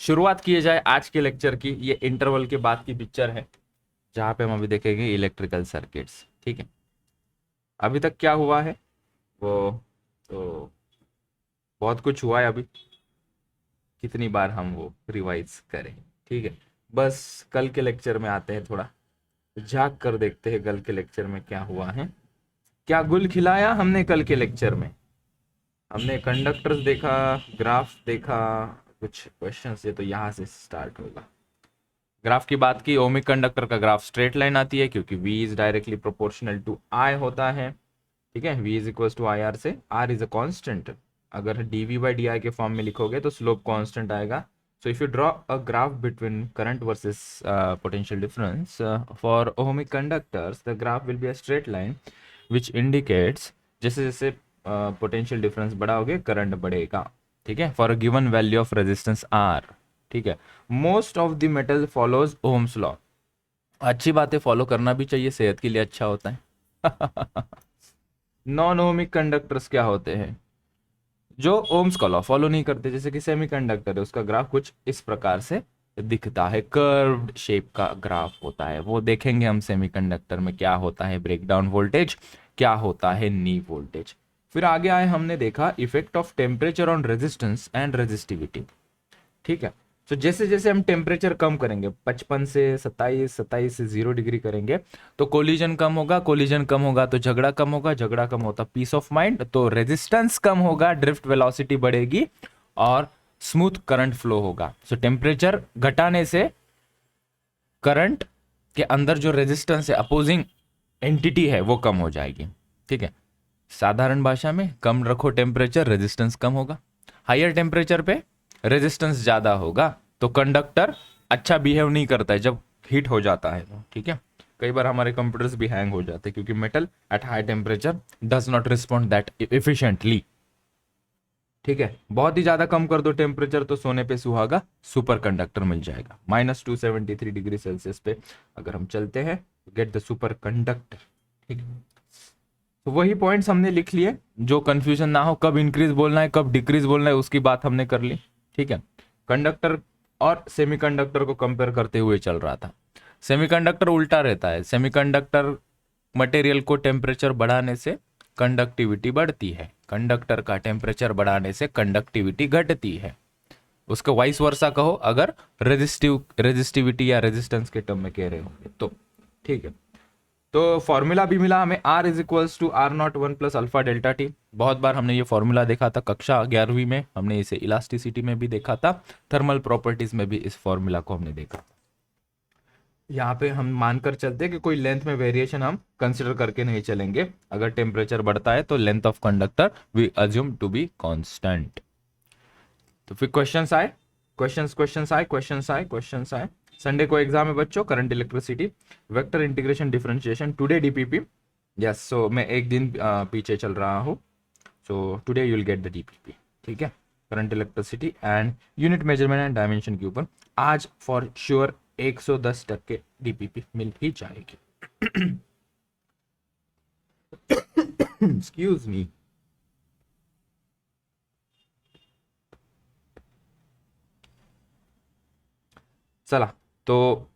शुरुआत किए जाए आज के लेक्चर की। ये इंटरवल के बाद की पिक्चर है जहाँ पे हम अभी देखेंगे इलेक्ट्रिकल सर्किट्स। ठीक है, अभी तक क्या हुआ है वो तो बहुत कुछ हुआ है अभी। कितनी बार हम वो रिवाइज करें। ठीक है, बस कल के लेक्चर में आते हैं, थोड़ा झांक कर देखते हैं कल के लेक्चर में क्या हुआ है। क्या गुल खिलाया हमने कल के लेक्चर में। हमने कंडक्टर्स देखा, ग्राफ देखा, कुछ क्वेश्चंस। ये तो यहाँ से स्टार्ट होगा। ग्राफ की बात की, ओमिक कंडक्टर का ग्राफ स्ट्रेट लाइन आती है क्योंकि V is directly proportional to I होता है। ठीक है, V is equal to I R से R इज अ कांस्टेंट। अगर dV बाई डी आई के फॉर्म में लिखोगे तो स्लोप कांस्टेंट आएगा। So if you draw a graph between current versus potential difference for ohmic conductors, the graph will be a straight line which indicates, जैसे जैसे potential difference बढ़ाओगे current बढ़ेगा। ठीक है, for a given value of resistance R। ठीक है, most of the metal follows Ohm's law. अच्छी बातें follow करना भी चाहिए, सेहत के लिए अच्छा होता है। नॉन ओमिक कंडक्टर्स क्या होते हैं जो ओम्स का लॉ फॉलो नहीं करते, जैसे कि सेमीकंडक्टर है, उसका ग्राफ कुछ इस प्रकार से दिखता है, कर्व्ड शेप का ग्राफ होता है। वो देखेंगे हम सेमीकंडक्टर में क्या होता है ब्रेकडाउन वोल्टेज, क्या होता है नी वोल्टेज। फिर आगे आए, हमने देखा effect of temperature on resistance and resistivity. ठीक है, तो जैसे जैसे हम टेम्परेचर कम करेंगे 55 से 27, 27 से 0 डिग्री करेंगे तो कोलिजन कम होगा, कोलिजन कम होगा तो झगड़ा कम होगा, झगड़ा कम होता पीस ऑफ माइंड, तो रेजिस्टेंस कम होगा, ड्रिफ्ट वेलोसिटी बढ़ेगी और स्मूथ करंट फ्लो होगा। सो टेम्परेचर घटाने से करंट के अंदर जो रेजिस्टेंस है, अपोजिंग एंटिटी है, वो कम हो जाएगी। ठीक है, साधारण भाषा में कम रखो टेम्परेचर, रेजिस्टेंस कम होगा। हायर टेम्परेचर पे रेजिस्टेंस ज्यादा होगा तो कंडक्टर अच्छा बिहेव नहीं करता है जब हीट हो जाता है तो। ठीक है, कई बार हमारे कंप्यूटर्स भी हैंग हो जाते हैं क्योंकि metal at high temperature does not respond that efficiently. ठीक है, बहुत ही ज्यादा कम कर दो टेम्परेचर तो सोने पे सुहागा सुपर कंडक्टर मिल जाएगा। -273 डिग्री सेल्सियस पे अगर हम चलते हैं, गेट द सुपर कंडक्टर। ठीक है, तो वही पॉइंट्स हमने लिख लिए, जो कंफ्यूजन ना हो, कब इंक्रीज बोलना है कब डिक्रीज बोलना है उसकी बात हमने कर ली। ठीक है, कंडक्टर और सेमीकंडक्टर को कंपेयर करते हुए चल रहा था। सेमीकंडक्टर उल्टा रहता है, सेमीकंडक्टर मटेरियल को टेम्परेचर बढ़ाने से कंडक्टिविटी बढ़ती है, कंडक्टर का टेम्परेचर बढ़ाने से कंडक्टिविटी घटती है। उसका वाइस वर्सा कहो अगर रेजिस्टिविटी या रेजिस्टेंस के टर्म में कह रहे होंगे तो। ठीक है, तो फॉर्मूला भी मिला हमें, R is equals to R naught one plus alpha delta T. बहुत बार हमने ये फॉर्मूला देखा था, कक्षा 11वीं में हमने इसे इलास्टिसिटी में भी देखा था, थर्मल प्रॉपर्टीज में भी इस फॉर्मूला को हमने देखा था। यहाँ पे हम मानकर चलते हैं कि कोई लेंथ में वेरिएशन हम कंसिडर करके नहीं चलेंगे। अगर टेम्परेचर बढ़ता है तो length of conductor we assume to be constant. तो फिर क्वेश्चंस आए, क्वेश्चंस आए। संडे को एग्जाम है बच्चों, current electricity, vector integration differentiation, today DPP. Yes, so मैं एक दिन पीछे चल रहा हूँ। So today you will get the DPP. ठीक है, current electricity and unit measurement and dimension के ऊपर आज फॉर श्योर 110% डीपीपी मिल ही जाएगी। Excuse me. चला, तो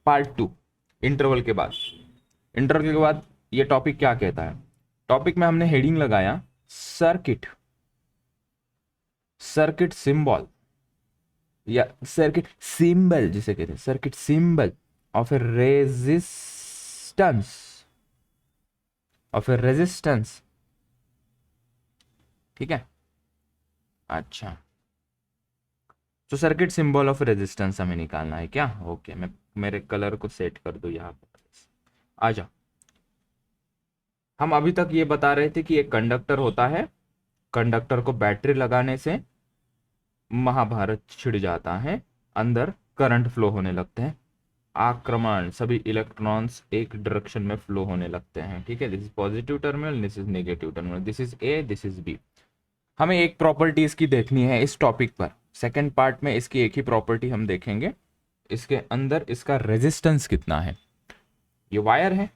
पार्ट 2, इंटरवल के बाद। इंटरवल के बाद ये टॉपिक क्या कहता है, टॉपिक में हमने हेडिंग लगाया सर्किट, सर्किट सिंबल या सर्किट सिंबल जिसे कहते हैं, circuit symbol of A resistance, of A resistance. ठीक है, अच्छा, तो सर्किट सिंबल ऑफ रेजिस्टेंस हमें निकालना है क्या। ओके, मैं मेरे कलर को सेट कर दूं यहाँ पर, आ जाओ। हम अभी तक ये बता रहे थे कि एक कंडक्टर होता है, कंडक्टर को बैटरी लगाने से महाभारत छिड़ जाता है, अंदर करंट फ्लो होने लगते हैं, आक्रमण, सभी इलेक्ट्रॉन्स एक डायरेक्शन में फ्लो होने लगते हैं। ठीक है, this is positive terminal, this is negative terminal, this is A, this is B. हमें एक प्रॉपर्टी इसकी देखनी है इस टॉपिक पर। सेकंड पार्ट में इसकी एक ही प्रॉपर्टी हम देखेंगे, इसके अंदर इसका रेजिस्टेंस कितना है। ये वायर है,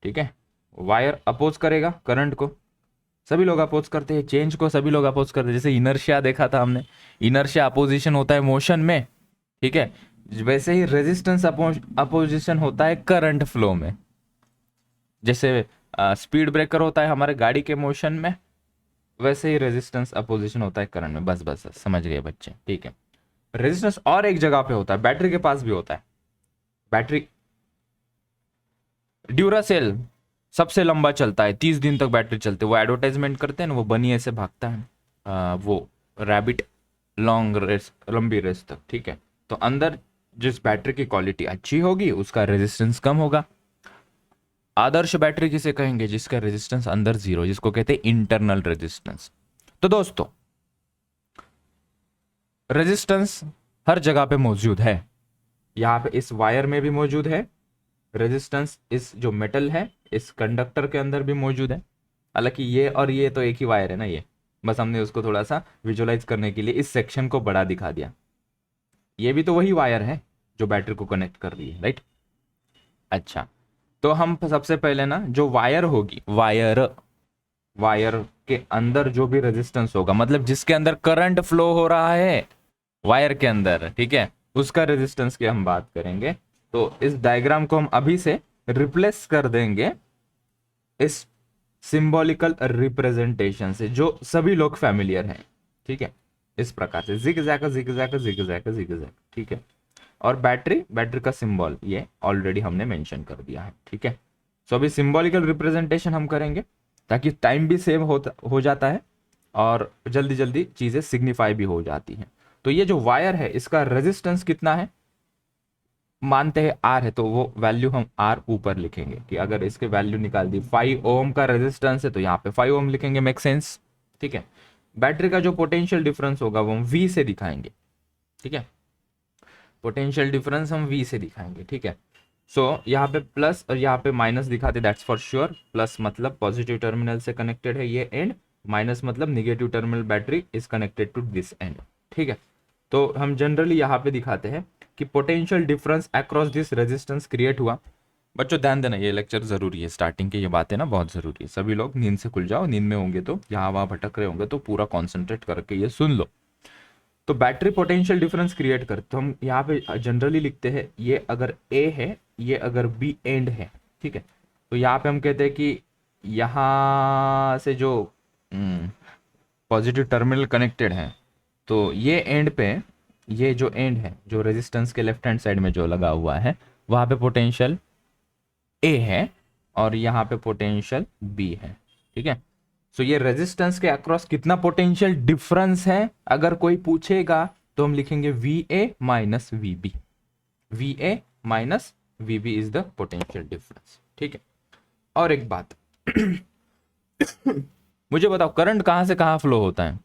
ठीक है, वायर अपोज करेगा करंट को, सभी लोग अपोज करते हैं, चेंज को सभी लोग अपोज करते हैं। जैसे इनर्शिया देखा था हमने, इनर्शिया अपोजिशन होता है मोशन में, ठीक है, वैसे ही रेजिस्टेंस अपोजिशन होता है करंट फ्लो में। जैसे स्पीड ब्रेकर होता है हमारे गाड़ी के मोशन में, वैसे ही रेजिस्टेंस अपोजिशन होता है करंट में। बस बस समझ गए बच्चे, ठीक है। रेजिस्टेंस और एक जगह पे होता है, बैटरी के पास भी होता है। बैटरी, ड्यूरासेल सबसे लंबा चलता है, 30 दिन तक बैटरी चलती है। वो एडवर्टाइजमेंट करते हैं ना, वो बनी ऐसे भागता है, वो रैबिट, लॉन्ग रेस, लंबी रेस तक, ठीक है। तो अंदर जिस बैटरी की क्वालिटी अच्छी होगी उसका रेजिस्टेंस कम होगा। आदर्श बैटरी किसे कहेंगे? जिसका रेजिस्टेंस अंदर जीरो, जिसको कहते हैं इंटरनल रेजिस्टेंस। तो दोस्तों रेजिस्टेंस हर जगह पे मौजूद है, यहाँ पे इस वायर में भी मौजूद है रेजिस्टेंस, इस जो मेटल है इस कंडक्टर के अंदर भी मौजूद है। हालांकि ये और ये तो एक ही वायर है ना, ये बस हमने उसको थोड़ा सा विजुअलाइज करने के लिए इस सेक्शन को बड़ा दिखा दिया। ये भी तो वही वायर है जो बैटरी को कनेक्ट कर रही है, राइट। अच्छा, तो हम सबसे पहले ना जो वायर होगी, वायर के अंदर जो भी रेजिस्टेंस होगा, मतलब जिसके अंदर करंट फ्लो हो रहा है वायर के अंदर, ठीक है, उसका रेजिस्टेंस की हम बात करेंगे। तो इस डायग्राम को हम अभी से रिप्लेस कर देंगे इस सिंबॉलिकल रिप्रेजेंटेशन से, जो सभी लोग फैमिलियर हैं, ठीक है। इस प्रकार से जिगजैग जिगजैग जिगजैग जिगजैग, ठीक है। और बैटरी का सिंबल ये ऑलरेडी हमने मेंशन कर दिया है, ठीक है। सो अभी सिंबॉलिकल रिप्रेजेंटेशन हम करेंगे ताकि टाइम भी सेव हो जाता है और जल्दी जल्दी चीजें सिग्निफाई भी हो जाती हैं। तो ये जो वायर है इसका रेजिस्टेंस कितना है, मानते हैं आर है, तो वो वैल्यू हम आर ऊपर लिखेंगे कि अगर इसके वैल्यू निकाल दी 5 ओम का रेजिस्टेंस है तो यहाँ पे 5 ओम लिखेंगे, मेक सेंस, ठीक है। बैटरी का जो पोटेंशियल डिफरेंस होगा वो हम वी से दिखाएंगे, ठीक है। पोटेंशियल डिफरेंस हम वी से दिखाएंगे, ठीक है। सो यहाँ पे प्लस और यहाँ पे माइनस दिखाते, दैट्स फॉर श्योर। प्लस मतलब पॉजिटिव टर्मिनल से कनेक्टेड है ये एंड, माइनस मतलब negative terminal battery is connected to this end, ठीक है। तो हम जनरली यहाँ पे दिखाते हैं कि potential difference across this resistance create हुआ। बच्चों ध्यान देना, ये लेक्चर जरूरी है, स्टार्टिंग की ये बातें ना बहुत जरूरी है। सभी लोग नींद से खुल जाओ, नींद में होंगे तो यहाँ वहाँ भटक रहे होंगे तो पूरा कॉन्सेंट्रेट करके ये सुन लो। तो बैटरी पोटेंशियल डिफरेंस क्रिएट करते, तो हम यहाँ पे जनरली लिखते हैं ये अगर ए है, ये अगर बी एंड है, ठीक है। तो यहाँ पे हम कहते हैं कि यहाँ से जो पॉजिटिव टर्मिनल कनेक्टेड है, तो ये एंड पे, ये जो एंड है जो रेजिस्टेंस के लेफ्ट हैंड साइड में जो लगा हुआ है वहां पे पोटेंशियल ए है और यहाँ पे पोटेंशियल बी है, ठीक है। सो ये रेजिस्टेंस के अक्रॉस कितना पोटेंशियल डिफरेंस है अगर कोई पूछेगा तो हम लिखेंगे V A minus V B, V A minus V B is the potential difference, ठीक है। और एक बात मुझे बताओ, करंट कहां से कहां फ्लो होता है?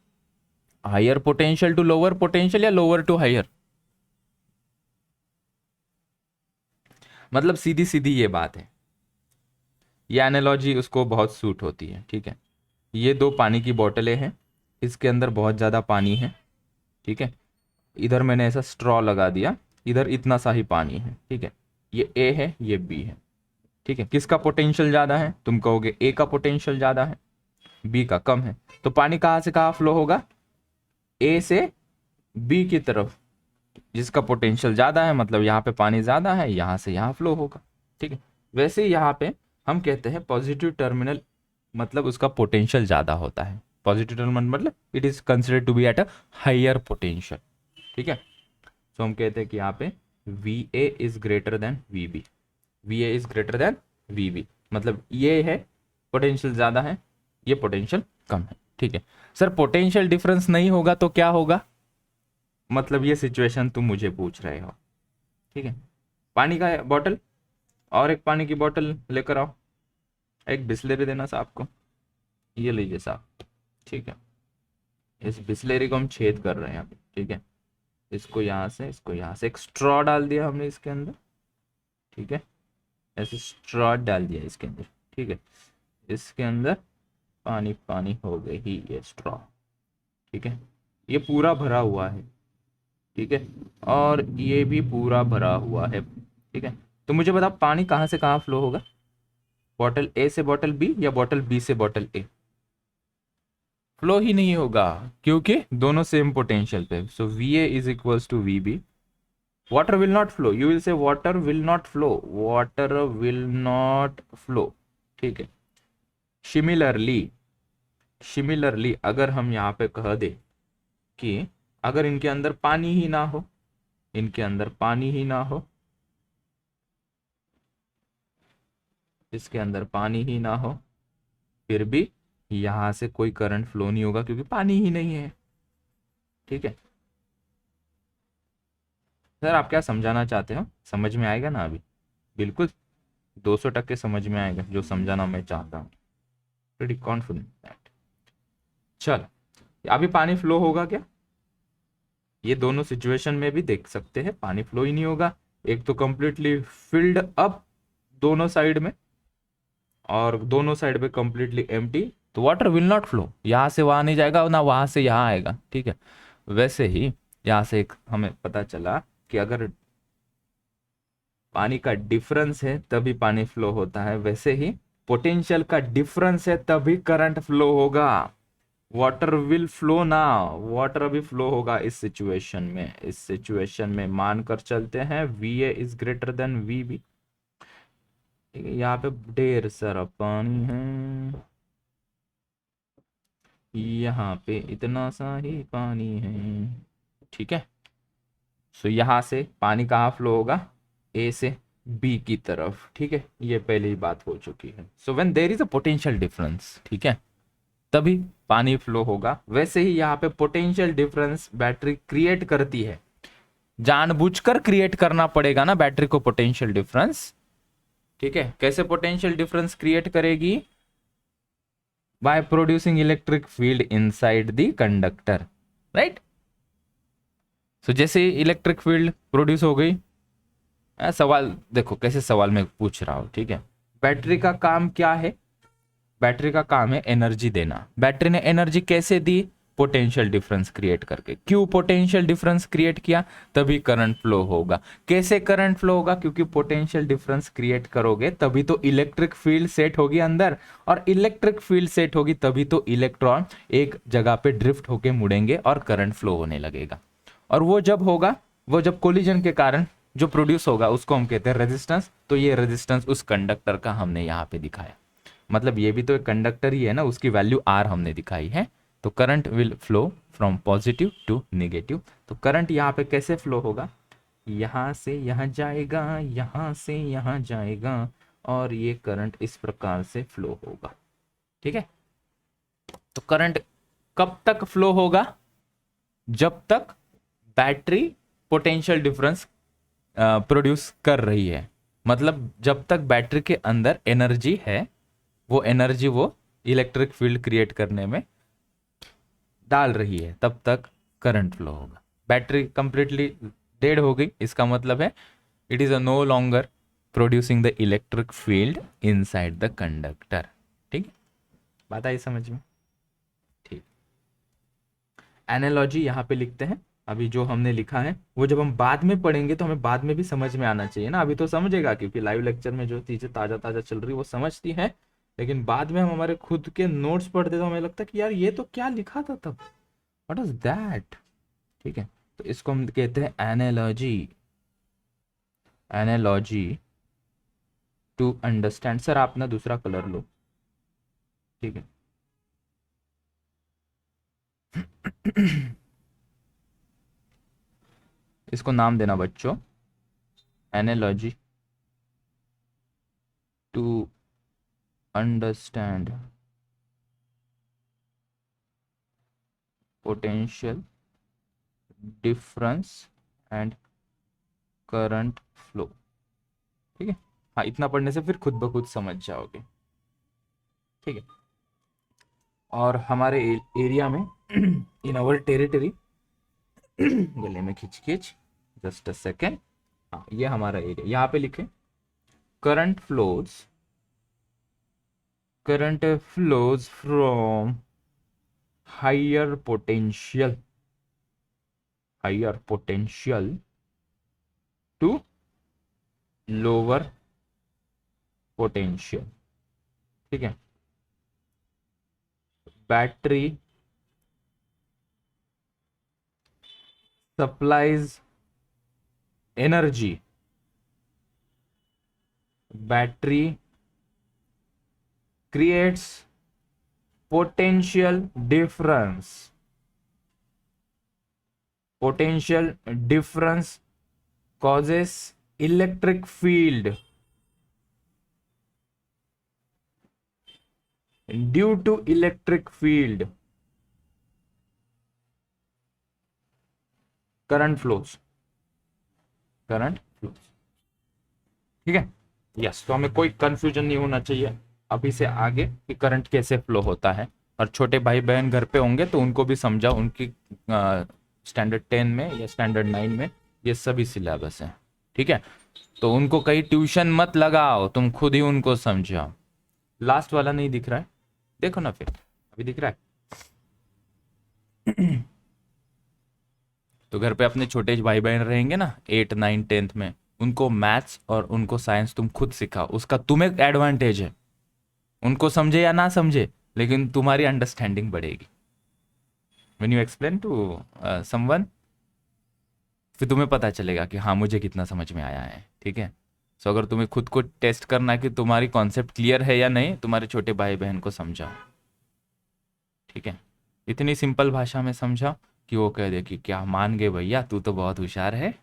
Higher potential to lower potential या लोअर टू हायर? मतलब सीधी सीधी ये बात है, ये एनालॉजी उसको बहुत सूट होती है, ठीक है। ये दो पानी की बोतलें हैं, इसके अंदर बहुत ज़्यादा पानी है, ठीक है। इधर मैंने ऐसा स्ट्रॉ लगा दिया, इधर इतना सा ही पानी है, ठीक है। ये ए है, ये बी है, ठीक है। किसका पोटेंशियल ज़्यादा है? तुम कहोगे ए का पोटेंशियल ज़्यादा है, बी का कम है। तो पानी कहाँ से कहाँ फ्लो होगा? ए से बी की तरफ, जिसका पोटेंशियल ज़्यादा है मतलब यहाँ पे पानी ज़्यादा है, यहाँ से यहाँ फ्लो होगा, ठीक है। वैसे ही यहाँ पे हम कहते हैं पॉजिटिव टर्मिनल मतलब उसका पोटेंशियल ज़्यादा होता है। पॉजिटिव टर्मिनल मतलब it is considered to be at a higher potential, ठीक है। सो हम कहते हैं कि यहाँ पे V A is greater than V B, V A is greater than V B, मतलब ये है पोटेंशियल ज़्यादा है, ये पोटेंशियल कम है, ठीक है। सर पोटेंशियल डिफरेंस नहीं होगा तो क्या होगा? मतलब ये सिचुएशन तुम मुझे पूछ रहे हो, ठीक है। पानी का बॉटल और एक पानी की बोतल लेकर आओ, एक बिस्लेरी देना साहब को, ये लीजिए साहब, ठीक है। इस बिस्लेरी को हम छेद कर रहे हैं अभी, ठीक है। इसको यहाँ से, इसको यहाँ से, एक स्ट्रॉ डाल दिया हमने इसके अंदर, ठीक है। ऐसे स्ट्रॉ डाल दिया इसके अंदर, ठीक है। इसके अंदर पानी पानी हो गई ही ये स्ट्रॉ, ठीक है। ये पूरा भरा हुआ है, ठीक है, और ये भी पूरा भरा हुआ है, ठीक है। तो मुझे बताओ पानी कहाँ से कहाँ फ्लो होगा? बॉटल ए से बॉटल बी या बॉटल बी से बॉटल ए? फ्लो ही नहीं होगा, क्योंकि दोनों सेम पोटेंशियल पे। So V A is equals to V B. Water will not flow, you will say water will not flow, water will not flow, ठीक है। सिमिलरली, सिमिलरली अगर हम यहाँ पे कह दे कि अगर इनके अंदर पानी ही ना हो, इनके अंदर पानी ही ना हो, इसके अंदर पानी ही ना हो, फिर भी यहां से कोई करंट फ्लो नहीं होगा क्योंकि पानी ही नहीं है, ठीक है। सर आप क्या समझाना चाहते हो, समझ में आएगा ना अभी? बिल्कुल 200% समझ में आएगा जो समझाना मैं चाहता हूँ, प्रीटी कॉन्फिडेंट दैट। चल, अभी पानी फ्लो होगा क्या? ये दोनों सिचुएशन में भी देख सकते हैं पानी फ्लो ही नहीं होगा। एक तो कंप्लीटली फिल्ड अप दोनों साइड में, और दोनों साइड पे कंप्लीटली एम्प्टी, तो वाटर विल नॉट फ्लो, यहां से वहां नहीं जाएगा ना वहां से यहां आएगा, ठीक है। वैसे ही यहां से एक हमें पता चला कि अगर पानी का डिफरेंस है तभी पानी फ्लो होता है, वैसे ही पोटेंशियल का डिफरेंस है तभी करंट फ्लो होगा। वाटर विल फ्लो ना, वाटर अभी फ्लो होगा इस सिचुएशन में, इस सिचुएशन में मानकर चलते हैं V A is greater than V B, ठीक है। यहाँ पे ढेर सारा पानी है, यहाँ पे इतना सा ही पानी है, ठीक है। सो यहां से पानी कहाँ फ्लो होगा? ए से बी की तरफ, ठीक है। ये पहले ही बात हो चुकी है। So when there is a potential difference, ठीक है, तभी पानी फ्लो होगा। वैसे ही यहाँ पे पोटेंशियल डिफरेंस बैटरी क्रिएट करती है, जानबूझकर क्रिएट करना पड़ेगा ना बैटरी को पोटेंशियल डिफरेंस, ठीक है। कैसे पोटेंशियल डिफरेंस क्रिएट करेगी? By producing electric field inside the conductor, right. So जैसे इलेक्ट्रिक फील्ड प्रोड्यूस हो गई, सवाल देखो कैसे सवाल में पूछ रहा हूं, ठीक है। बैटरी का काम क्या है? बैटरी का काम है एनर्जी देना। बैटरी ने एनर्जी कैसे दी? पोटेंशियल डिफरेंस क्रिएट करके। क्यों पोटेंशियल डिफरेंस क्रिएट किया? तभी करंट फ्लो होगा। कैसे करंट फ्लो होगा? क्योंकि पोटेंशियल डिफरेंस क्रिएट करोगे तभी तो इलेक्ट्रिक फील्ड सेट होगी अंदर, और इलेक्ट्रिक फील्ड सेट होगी तभी तो इलेक्ट्रॉन एक जगह पे ड्रिफ्ट होके मुड़ेंगे और करंट फ्लो होने लगेगा। और वो जब होगा, वो जब कोलिजन के कारण जो प्रोड्यूस होगा उसको हम कहते हैं रेजिस्टेंस। तो ये रेजिस्टेंस उस कंडक्टर का हमने यहाँ पे दिखाया, मतलब ये भी तो एक कंडक्टर ही है ना, उसकी वैल्यू आर हमने दिखाई है। तो current will flow from positive to negative. तो करंट यहाँ पे कैसे फ्लो होगा? यहाँ से यहाँ जाएगा, यहाँ से यहाँ जाएगा, और ये करंट इस प्रकार से फ्लो होगा, ठीक है। तो करंट कब तक फ्लो होगा? जब तक बैटरी पोटेंशियल डिफरेंस प्रोड्यूस कर रही है, मतलब जब तक बैटरी के अंदर एनर्जी है, वो एनर्जी वो इलेक्ट्रिक फील्ड क्रिएट करने में डाल रही है, तब तक करंट फ्लो होगा। बैटरी कंप्लीटली डेड हो गई, इसका मतलब है it is a no longer producing the electric field inside the conductor, ठीक है। बात आई समझ में? ठीक। एनालॉजी यहाँ पे लिखते हैं। अभी जो हमने लिखा है वो जब हम बाद में पढ़ेंगे तो हमें बाद में भी समझ में आना चाहिए ना। अभी तो समझेगा क्योंकि लाइव लेक्चर में जो चीजें ताजा ताजा चल रही वो समझती है, लेकिन बाद में हम हमारे खुद के नोट्स पढ़ते तो हमें लगता है कि यार ये तो क्या लिखा था तब, व्हाट इज दैट, ठीक है। तो इसको हम कहते हैं analogy, analogy to understand. Sir आप ना दूसरा कलर लो, ठीक है। इसको नाम देना बच्चों, analogy to understand potential difference and current flow, ठीक है। हाँ, इतना पढ़ने से फिर खुद ब खुद समझ जाओगे, ठीक है। और हमारे एरिया में इन आवर टेरिटरी गले में खिंच खिंच, जस्ट अ सेकेंड, हाँ ये हमारा एरिया, यहाँ पे लिखे current flows, current flows from higher potential, higher potential to lower potential, ठीक है। Battery supplies energy, battery creates potential difference. Potential difference causes electric field. Due to electric field, current flows. Current flows. ठीक है, yes. तो हमें कोई confusion नहीं होना चाहिए अभी से आगे कि करंट कैसे फ्लो होता है। और छोटे भाई बहन घर पे होंगे तो उनको भी समझाओ, उनकी स्टैंडर्ड 10 में या स्टैंडर्ड 9 में ये सभी सिलेबस है। ठीक है, तो उनको कहीं ट्यूशन मत लगाओ, तुम खुद ही उनको समझाओ। लास्ट वाला नहीं दिख रहा है, देखो ना फिर, अभी दिख रहा है। तो घर पे अपने छोटे भाई बहन रहेंगे ना 8 9 10th में, उनको मैथ्स और उनको साइंस तुम खुद सिखाओ, उसका तुम्हें एडवांटेज है। उनको समझे या ना समझे, लेकिन तुम्हारी अंडरस्टैंडिंग बढ़ेगी। When you explain to someone, फिर तुम्हें पता चलेगा कि हाँ मुझे कितना समझ में आया है। ठीक है, सो अगर तुम्हें खुद को टेस्ट करना है कि तुम्हारी कॉन्सेप्ट क्लियर है या नहीं, तुम्हारे छोटे भाई बहन को समझाओ। ठीक है, इतनी सिंपल भाषा में समझाओ कि वो कह दे कि क्या मान गए भैया, तू तो बहुत होशियार है।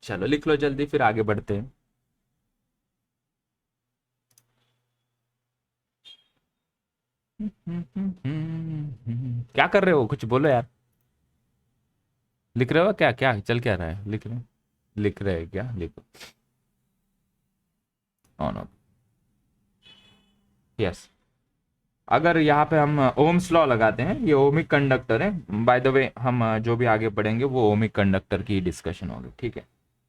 चलो लिख लो जल्दी, फिर आगे बढ़ते हैं। क्या कर रहे हो, कुछ बोलो यार। लिख रहे हो क्या, क्या चल क्या रहा है, लिख रहे हैं क्या, लिखो। On, yes. अगर यहाँ पे हम ओम्स लॉ लगाते हैं, ये ओमिक कंडक्टर है बाय द वे, हम जो भी आगे पढ़ेंगे वो ओमिक कंडक्टर की डिस्कशन होगी। ठीक है,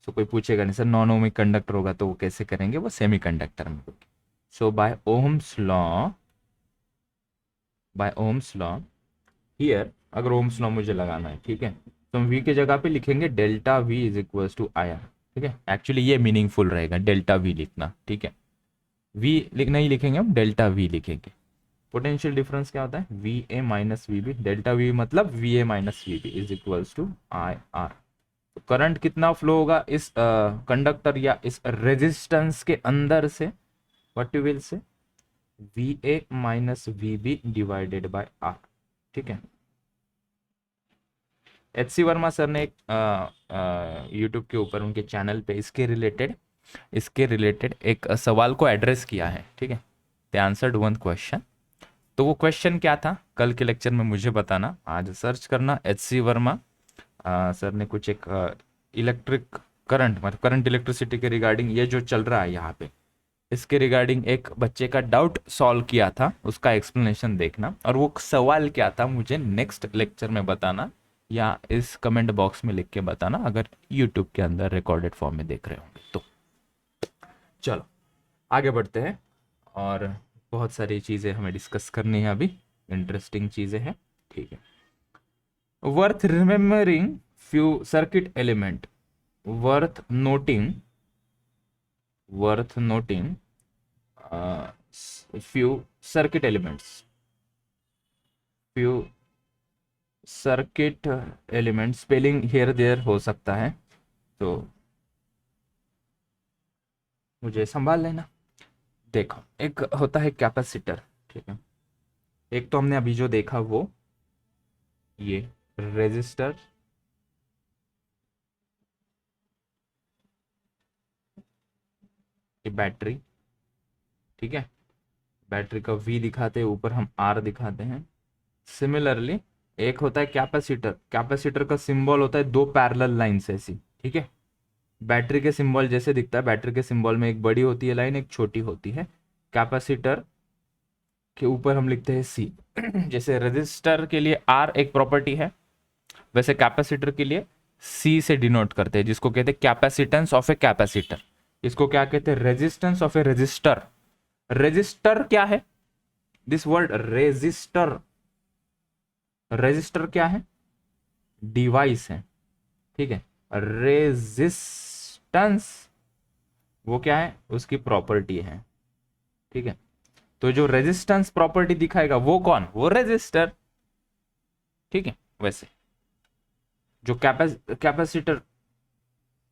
सो कोई पूछेगा नहीं सर नॉन ओमिक कंडक्टर होगा तो वो कैसे करेंगे, वो सेमी कंडक्टर में। सो बाय ओम्स लॉ हियर, अगर ओम्स लॉ मुझे लगाना है, ठीक है, तो हम वी की जगह पे लिखेंगे delta V is equals to I R. ठीक है, एक्चुअली ये मीनिंगफुल रहेगा डेल्टा वी लिखना। ठीक है, वी नहीं लिखेंगे हम, डेल्टा वी लिखेंगे। पोटेंशियल डिफरेंस क्या होता है, V A minus V B, delta V मतलब V A minus V B is equals to I R. तो करंट कितना फ्लो होगा इस कंडक्टर या इस रेजिस्टेंस के अंदर से, what you will say, V A minus V B divided by R. ठीक है, एच सी वर्मा सर ने एक यूट्यूब के ऊपर उनके चैनल पे इसके रिलेटेड एक सवाल को एड्रेस किया है। ठीक है, दे आंसर्ड वन क्वेश्चन। तो वो क्वेश्चन क्या था, कल के लेक्चर में मुझे बताना, आज सर्च करना। एच सी वर्मा सर ने कुछ एक इलेक्ट्रिक करंट, मतलब करंट इलेक्ट्रिसिटी के रिगार्डिंग, ये जो चल रहा है यहाँ पे, इसके रिगार्डिंग एक बच्चे का डाउट सॉल्व किया था, उसका एक्सप्लेनेशन देखना। और वो सवाल क्या था मुझे नेक्स्ट लेक्चर में बताना, या इस कमेंट बॉक्स में लिख के बताना अगर यूट्यूब के अंदर रिकॉर्डेड फॉर्म में देख रहे होंगे तो। चलो आगे बढ़ते हैं, और बहुत सारी चीज़ें हमें डिस्कस करनी है अभी, इंटरेस्टिंग चीज़ें हैं। ठीक है, worth remembering few circuit element, worth noting few circuit elements, few circuit elements, spelling here there हो सकता है तो मुझे संभाल लेना। देखो, एक होता है कैपेसिटर। ठीक है, एक तो हमने अभी जो देखा वो ये रेजिस्टर, ये बैटरी। ठीक है, बैटरी का V दिखाते हैं, ऊपर हम R दिखाते हैं। सिमिलरली एक होता है कैपेसिटर, कैपेसिटर का सिंबल होता है दो पैरेलल लाइंस ऐसी। ठीक है, बैटरी के सिंबल जैसे दिखता है, बैटरी के सिंबल में एक बड़ी होती है लाइन, एक छोटी होती है। कैपेसिटर के ऊपर हम लिखते हैं C। जैसे रेजिस्टर के लिए R एक प्रॉपर्टी है, वैसे कैपेसिटर के लिए C से डिनोट करते हैं, जिसको कहते हैं कैपेसिटेंस ऑफ ए कैपेसिटर। इसको क्या कहते हैं, resistance of a resistor. Resistor क्या है, दिस वर्ड रेजिस्टर, रेजिस्टर क्या है, डिवाइस है। ठीक है, रेजिस्टेंस वो क्या है, उसकी प्रॉपर्टी है। ठीक है, तो जो रेजिस्टेंस प्रॉपर्टी दिखाएगा वो कौन, वो रेजिस्टर। ठीक है, वैसे जो कैपेसिटर,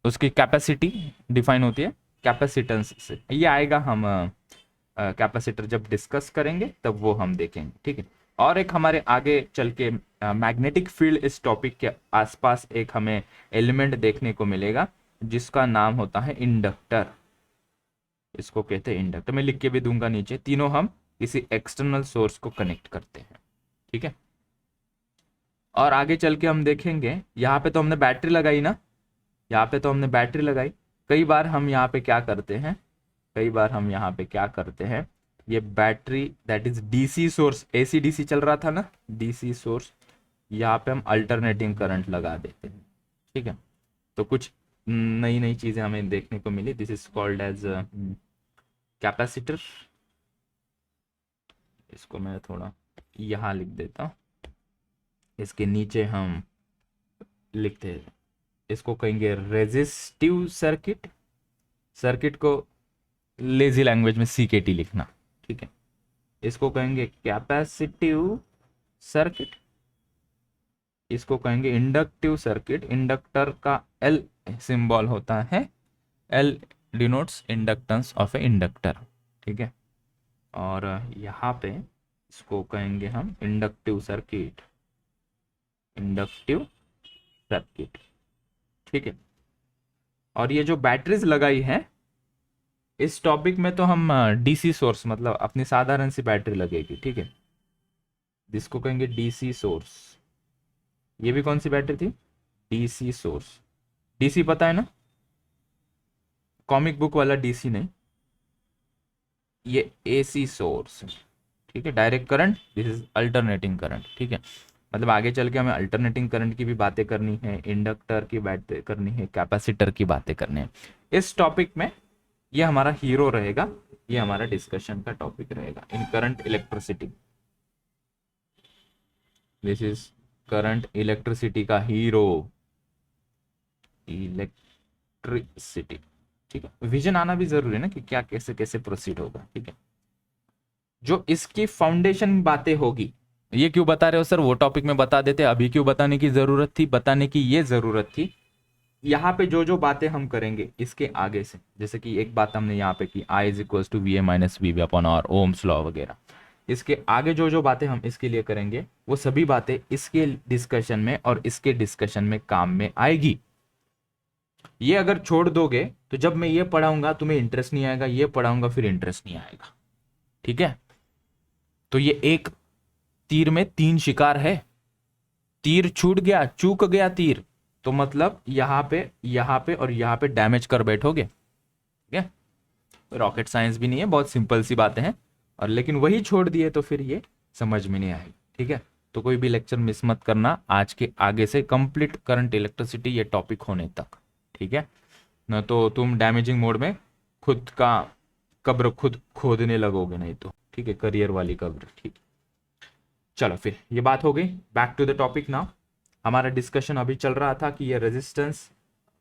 उसकी कैपेसिटी डिफाइन होती है कैपेसिटेंस से, ये आएगा हम कैपेसिटर जब डिस्कस करेंगे तब वो हम देखेंगे, ठीक है। और एक हमारे आगे चल के मैग्नेटिक फील्ड, इस टॉपिक के आसपास एक हमें एलिमेंट देखने को मिलेगा जिसका नाम होता है इंडक्टर। इसको कहते हैं इंडक्टर, मैं लिख के भी दूंगा नीचे। तीनों हम किसी एक्सटर्नल सोर्स को कनेक्ट करते हैं, ठीक है। और आगे चल के हम देखेंगे, यहाँ पे तो हमने बैटरी लगाई ना, यहाँ पे तो हमने बैटरी लगाई। कई बार हम यहाँ पे क्या करते हैं, कई बार हम यहाँ पे क्या करते हैं, ये battery that is DC source, AC DC चल रहा था ना, डीसी सोर्स, यहाँ पे हम अल्टरनेटिंग करंट लगा देते हैं, ठीक है। तो कुछ नई नई चीजें हमें देखने को मिली। This is called as capacitor. इसको मैं थोड़ा यहाँ लिख देता हूँ, इसके नीचे हम लिखते हैं, इसको कहेंगे रेजिस्टिव सर्किट। सर्किट को लेजी लैंग्वेज में सीकेटी लिखना, ठीक है। इसको कहेंगे कैपेसिटिव सर्किट, इसको कहेंगे इंडक्टिव सर्किट। इंडक्टर का एल सिंबल होता है, L denotes inductance of A inductor, ठीक है। और यहाँ पे इसको कहेंगे हम इंडक्टिव सर्किट, इंडक्टिव सर्किट, ठीक है। और ये जो बैटरीज लगाई है इस टॉपिक में, तो हम डीसी सोर्स मतलब अपनी साधारण सी बैटरी लगेगी, ठीक है। जिसको कहेंगे डीसी सोर्स। ये भी कौन सी बैटरी थी, डीसी सोर्स। डीसी पता है ना, कॉमिक बुक वाला डीसी नहीं, ये एसी सोर्स, ठीक है। Direct current, this is alternating current, ठीक है। मतलब आगे चल के हमें अल्टरनेटिंग करंट की भी बातें करनी है, इंडक्टर की बातें करनी है, कैपेसिटर की बातें करनी है। इस टॉपिक में ये हमारा हीरो रहेगा, ये हमारा डिस्कशन का टॉपिक रहेगा, in current electricity. This is current electricity का हीरो, इलेक्ट्रिसिटी, ठीक है। विजन आना भी जरूरी है ना कि क्या कैसे कैसे प्रोसीड होगा, ठीक है। जो इसकी फाउंडेशन बातें होगी, ये क्यों बता रहे हो सर, वो टॉपिक में बता देते, अभी क्यों बताने की जरूरत थी, बताने की ये जरूरत थी, यहाँ पे जो जो बातें हम करेंगे इसके आगे से, जैसे कि एक बात हमने यहाँ पे की, I is equal to V A minus V B upon R, Ohm's law वगैरह, इसके आगे जो जो बातें हम इसके लिए करेंगे वो सभी बातें इसके डिस्कशन में और इसके डिस्कशन में काम में आएगी। ये अगर छोड़ दोगे तो जब मैं ये पढ़ाऊंगा तुम्हें इंटरेस्ट नहीं आएगा, ये पढ़ाऊंगा फिर इंटरेस्ट नहीं आएगा, ठीक है। तो ये एक तीर में तीन शिकार है, तीर छूट गया, चूक गया तीर, तो मतलब यहाँ पे और यहाँ पे डैमेज कर बैठोगे, ठीक है। रॉकेट साइंस भी नहीं है, बहुत सिंपल सी बातें हैं, और लेकिन वही छोड़ दिए तो फिर ये समझ में नहीं आएगी, ठीक है। तो कोई भी लेक्चर मिस मत करना आज के आगे से, कंप्लीट करंट इलेक्ट्रिसिटी ये टॉपिक होने तक, ठीक है। न तो तुम डैमेजिंग मोड में खुद का कब्र खुद खोदने लगोगे, नहीं तो, ठीक है, करियर वाली कब्र, ठीक। चलो फिर ये बात हो गई, back to the topic now. हमारा डिस्कशन अभी चल रहा था कि ये रेजिस्टेंस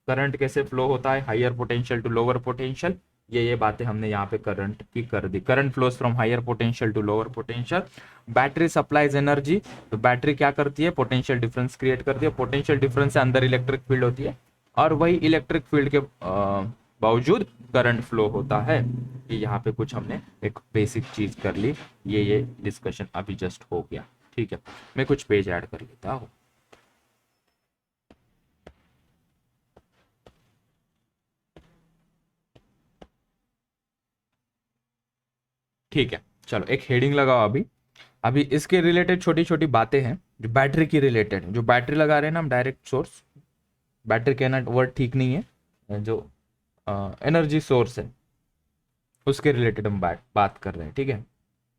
करंट कैसे फ्लो होता है, higher potential to lower potential, ये बातें हमने यहाँ पे करंट की कर दी। Current flows from higher potential to lower potential. Battery supplies energy, तो बैटरी क्या करती है, पोटेंशियल डिफरेंस क्रिएट करती है, पोटेंशियल डिफरेंस से अंदर इलेक्ट्रिक फील्ड होती है, और वही इलेक्ट्रिक फील्ड के बावजूद करंट फ्लो होता है। ये यहाँ पे कुछ हमने एक बेसिक चीज कर ली, ये डिस्कशन अभी जस्ट हो गया, ठीक है। मैं कुछ पेज ऐड कर लेता हूँ। ठीक है, चलो एक हेडिंग लगाओ। अभी अभी इसके रिलेटेड छोटी छोटी बातें हैं जो बैटरी की रिलेटेड, जो बैटरी लगा रहे हैं ना हम, डायरेक्ट सोर्स, बैटरी कहना वर्ड ठीक नहीं है, जो एनर्जी सोर्स है उसके रिलेटेड हम बात कर रहे हैं, ठीक है।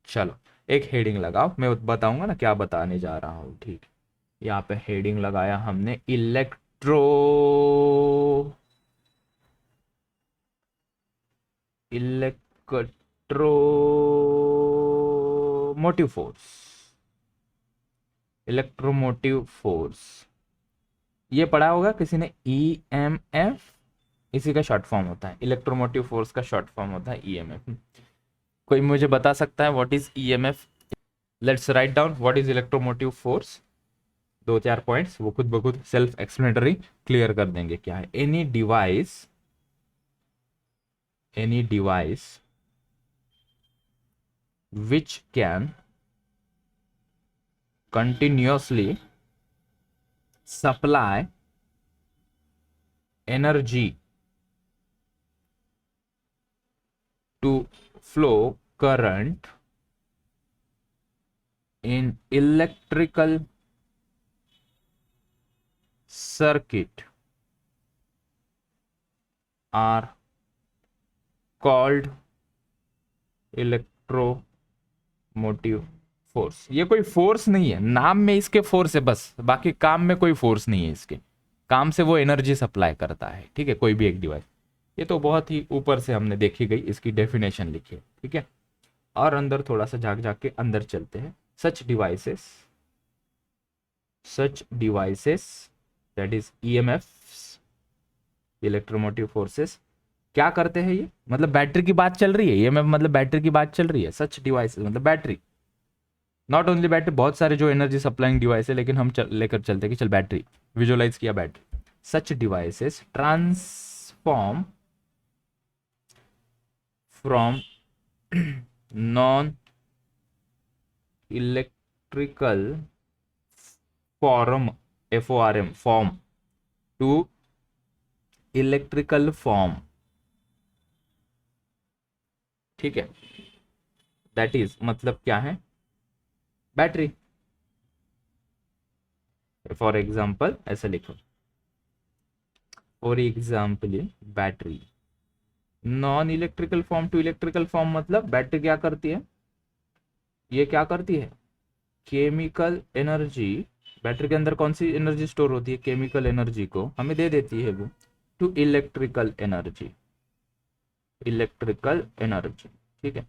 चलो एक हेडिंग लगाओ, मैं बताऊंगा ना क्या बताने जा रहा हूँ, ठीक है। यहाँ पे हेडिंग लगाया हमने, इलेक्ट्रोमोटिव फोर्स, इलेक्ट्रोमोटिव फोर्स, ये पढ़ा होगा किसी ने, EMF, इसी का शॉर्ट फॉर्म होता है, इलेक्ट्रोमोटिव फोर्स का शॉर्ट फॉर्म होता है EMF। कोई मुझे बता सकता है what is EMF? Let's write down what is electromotive force. दो चार पॉइंट्स वो खुद ब खुद सेल्फ एक्सप्लेनेटरी क्लियर कर देंगे क्या है। Any device which can continuously supply energy to flow current in electrical circuit are called electromotive force. ये कोई फोर्स नहीं है, नाम में इसके फोर्स है बस, बाकी काम में कोई फोर्स नहीं है। इसके काम से वो एनर्जी सप्लाई करता है, ठीक है, कोई भी एक डिवाइस। ये तो बहुत ही ऊपर से हमने देखी गई, इसकी डेफिनेशन लिखी है, ठीक है। और अंदर थोड़ा सा झाक झाक के अंदर चलते हैं। such devices that is EMFs, electromotive forces, क्या करते हैं ये? मतलब बैटरी की बात चल रही है, EMF मतलब बैटरी की बात चल रही है। सच डिवाइसेस मतलब बैटरी, नॉट ओनली बैटरी, बहुत सारे जो एनर्जी सप्लाइंग डिवाइस है, लेकिन हम लेकर चलते कि चल बैटरी, विजुअलाइज किया battery. Such devices transform from non electrical form, FORM form, to electrical form, ठीक है। दैट इज मतलब क्या है? बैटरी। फॉर एग्जाम्पल ऐसे लिखो, for example battery non electrical form to electrical form, मतलब बैटरी क्या करती है? ये क्या करती है? केमिकल एनर्जी, बैटरी के अंदर कौन सी एनर्जी स्टोर होती है? केमिकल एनर्जी को हमें दे देती है वो to electrical energy, electrical energy, ठीक है।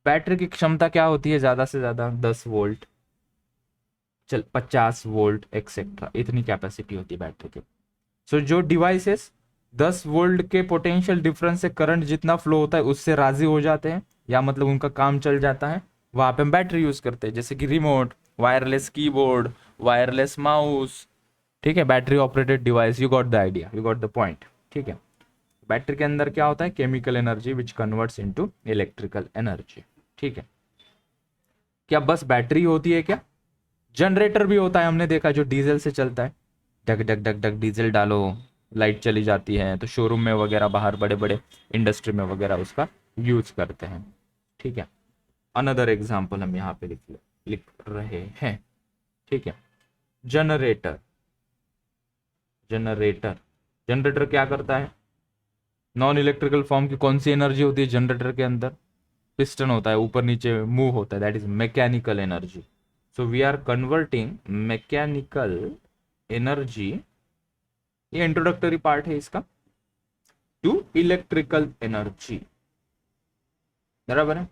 बैटरी की क्षमता क्या होती है? ज्यादा से ज्यादा 10 वोल्ट, चल 50 वोल्ट एक्सेट्रा, इतनी कैपेसिटी होती है बैटरी की। सो जो डिवाइसेस 10 वोल्ट के पोटेंशियल डिफरेंस से करंट जितना फ्लो होता है उससे राजी हो जाते हैं, या मतलब उनका काम चल जाता है, वहां पे हम बैटरी यूज करते हैं। जैसे कि remote, wireless keyboard, wireless mouse, ठीक है, battery operated device. You got the idea, you got the point, ठीक है। बैटरी के अंदर क्या होता है? Chemical energy which converts into electrical energy, ठीक है। क्या बस बैटरी होती है क्या? जनरेटर भी होता है, हमने देखा, जो डीजल से चलता है। डग डग डग डग डीजल डालो, लाइट चली जाती है, तो शोरूम में वगैरह, बाहर बड़े बड़े इंडस्ट्री में वगैरह उसका यूज करते हैं, ठीक है। अनदर एग्जाम्पल हम यहाँ पे लिख रहे हैं, ठीक है। जनरेटर, जनरेटर जनरेटर क्या करता है? नॉन इलेक्ट्रिकल फॉर्म की कौन सी एनर्जी होती है जनरेटर के अंदर? पिस्टन होता है, ऊपर नीचे मूव होता है, that is mechanical energy. So we are converting mechanical energy, ये इंट्रोडक्टरी पार्ट है इसका, टू इलेक्ट्रिकल एनर्जी, बराबर है।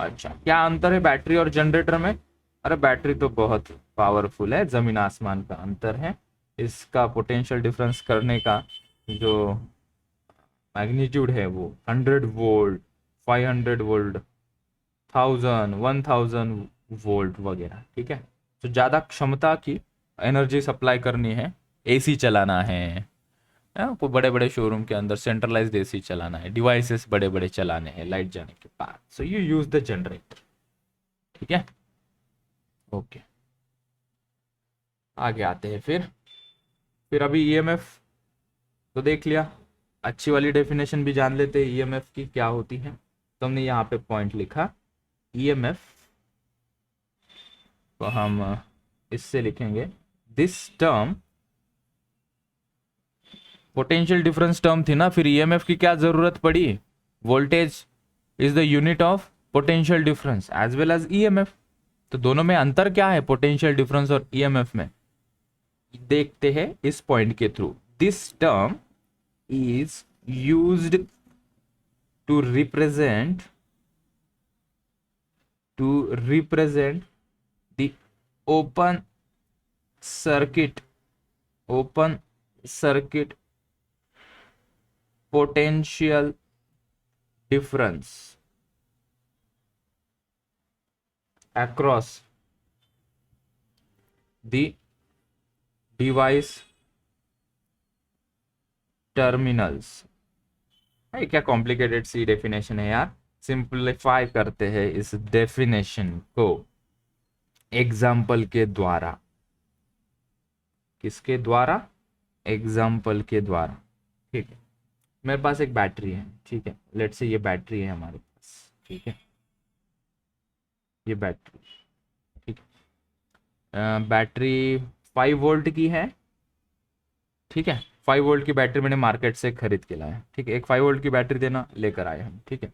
अच्छा, क्या अंतर है बैटरी और जनरेटर में? अरे बैटरी तो बहुत पावरफुल है, जमीन आसमान का अंतर है। इसका पोटेंशियल डिफरेंस करने का जो मैग्नीट्यूड है वो 100 वोल्ट, 500 वोल्ट, 1000 वोल्ट वगैरह, ठीक है। तो ज्यादा क्षमता की एनर्जी सप्लाई करनी है, AC चलाना है, कोई बड़े बड़े शोरूम के अंदर सेंट्रलाइज्ड AC चलाना है, डिवाइसेस बड़े बड़े चलाने हैं लाइट जाने के बाद, so you use the generator, ठीक है। ओके, आगे आते हैं। फिर अभी EMF तो देख लिया, अच्छी वाली डेफिनेशन भी जान लेते हैं EMF की क्या होती है। तो हमने यहाँ पे पॉइंट लिखा, EMF तो हम इससे लिखेंगे, this term, potential difference term थी ना, फिर EMF की क्या जरूरत पड़ी? Voltage is the unit of potential difference as well as EMF। तो दोनों में अंतर क्या है पोटेंशियल डिफरेंस और EMF में? देखते हैं इस पॉइंट के थ्रू। This term is used to represent the open circuit, open circuit potential difference across the device terminals. है क्या कॉम्प्लिकेटेड सी डेफिनेशन है यार, सिंपलीफाई करते हैं इस डेफिनेशन को एग्जाम्पल के द्वारा। किसके द्वारा? एग्जाम्पल के द्वारा। ठीक है, मेरे पास एक बैटरी है, ठीक है, लेट्स से ये बैटरी है हमारे पास, ठीक है, ये बैटरी, ठीक है, बैटरी 5 वोल्ट की है, ठीक है, 5 वोल्ट की बैटरी मैंने मार्केट से खरीद के लाया, ठीक है, एक 5 वोल्ट की बैटरी देना लेकर आए हम, ठीक है।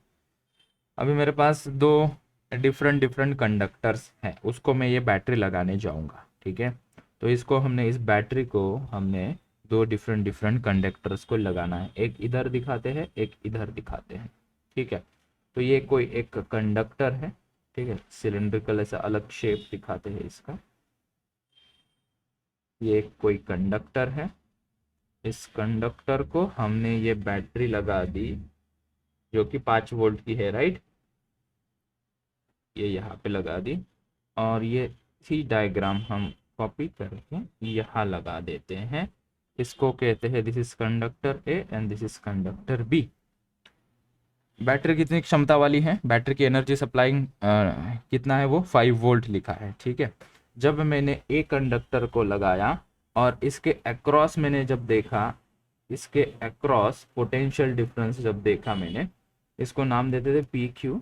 अभी मेरे पास दो डिफरेंट डिफरेंट कंडक्टर्स हैं, उसको मैं ये बैटरी लगाने जाऊंगा, ठीक है। तो इसको हमने, इस बैटरी को हमने दो डिफरेंट डिफरेंट कंडक्टर्स को लगाना है, एक इधर दिखाते हैं, एक इधर दिखाते हैं, ठीक है। तो ये कोई एक कंडक्टर है, ठीक है, सिलेंड्रिकल ऐसा अलग शेप दिखाते हैं इसका, ये एक कोई कंडक्टर है, इस कंडक्टर को हमने ये बैटरी लगा दी जो कि 5 वोल्ट की है, राइट, ये यहाँ पे लगा दी, और ये थी डायग्राम हम कॉपी करके यहाँ लगा देते हैं। इसको कहते हैं this is conductor A and this is conductor B. Battery कितनी क्षमता वाली है? बैटरी की एनर्जी सप्लाइंग कितना है? वो 5 वोल्ट लिखा है, ठीक है। जब मैंने ए कंडक्टर को लगाया और इसके अक्रॉस मैंने जब देखा, इसके अक्रॉस पोटेंशियल डिफरेंस जब देखा मैंने, इसको नाम देते थे पी क्यू,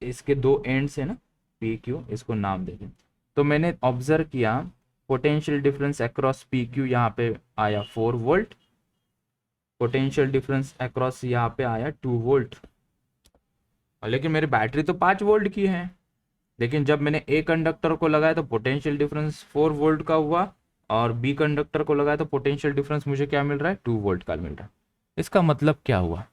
इसके दो एंड्स है ना, पी क्यू, इसको नाम देते। तो मैंने ऑब्जर्व किया potential difference across P Q यहाँ पे आया 4 वोल्ट, पोटेंशियल डिफरेंस अक्रॉस यहाँ पे आया 2 वोल्ट, और लेकिन मेरी बैटरी तो 5 वोल्ट की है। लेकिन जब मैंने ए कंडक्टर को लगाया तो पोटेंशियल डिफरेंस 4 वोल्ट का हुआ, और बी कंडक्टर को लगाया तो पोटेंशियल डिफरेंस मुझे क्या मिल रहा है? 2 वोल्ट का मिल रहा है। इसका मतलब क्या हुआ?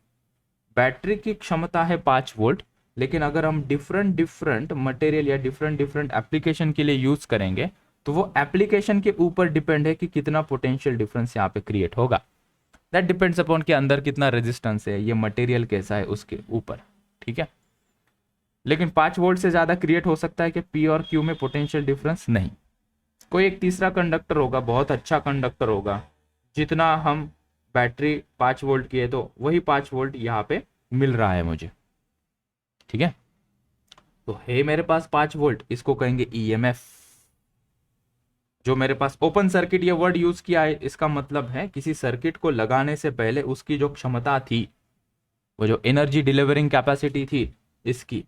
बैटरी की क्षमता है 5 वोल्ट, लेकिन अगर हम डिफरेंट डिफरेंट मटेरियल या डिफरेंट डिफरेंट एप्लीकेशन के लिए यूज करेंगे तो वो एप्लीकेशन के ऊपर डिपेंड है कि कितना पोटेंशियल डिफरेंस यहाँ पे क्रिएट होगा। दैट डिपेंड्स अपॉन कि अंदर कितना रेजिस्टेंस है, ये मटेरियल कैसा है उसके ऊपर, ठीक है। लेकिन 5 वोल्ट से ज्यादा क्रिएट हो सकता है कि पी और क्यू में पोटेंशियल डिफरेंस नहीं। कोई एक तीसरा कंडक्टर होगा, बहुत अच्छा कंडक्टर होगा, जितना हम बैटरी 5 वोल्ट की है तो वही 5 वोल्ट यहाँ पे मिल रहा है मुझे, ठीक है। तो है मेरे पास 5 वोल्ट, इसको कहेंगे ईएमएफ। जो मेरे पास ओपन सर्किट ये वर्ड यूज किया है, इसका मतलब है किसी सर्किट को लगाने से पहले उसकी जो क्षमता थी, वो जो एनर्जी डिलीवरिंग कैपेसिटी थी इसकी,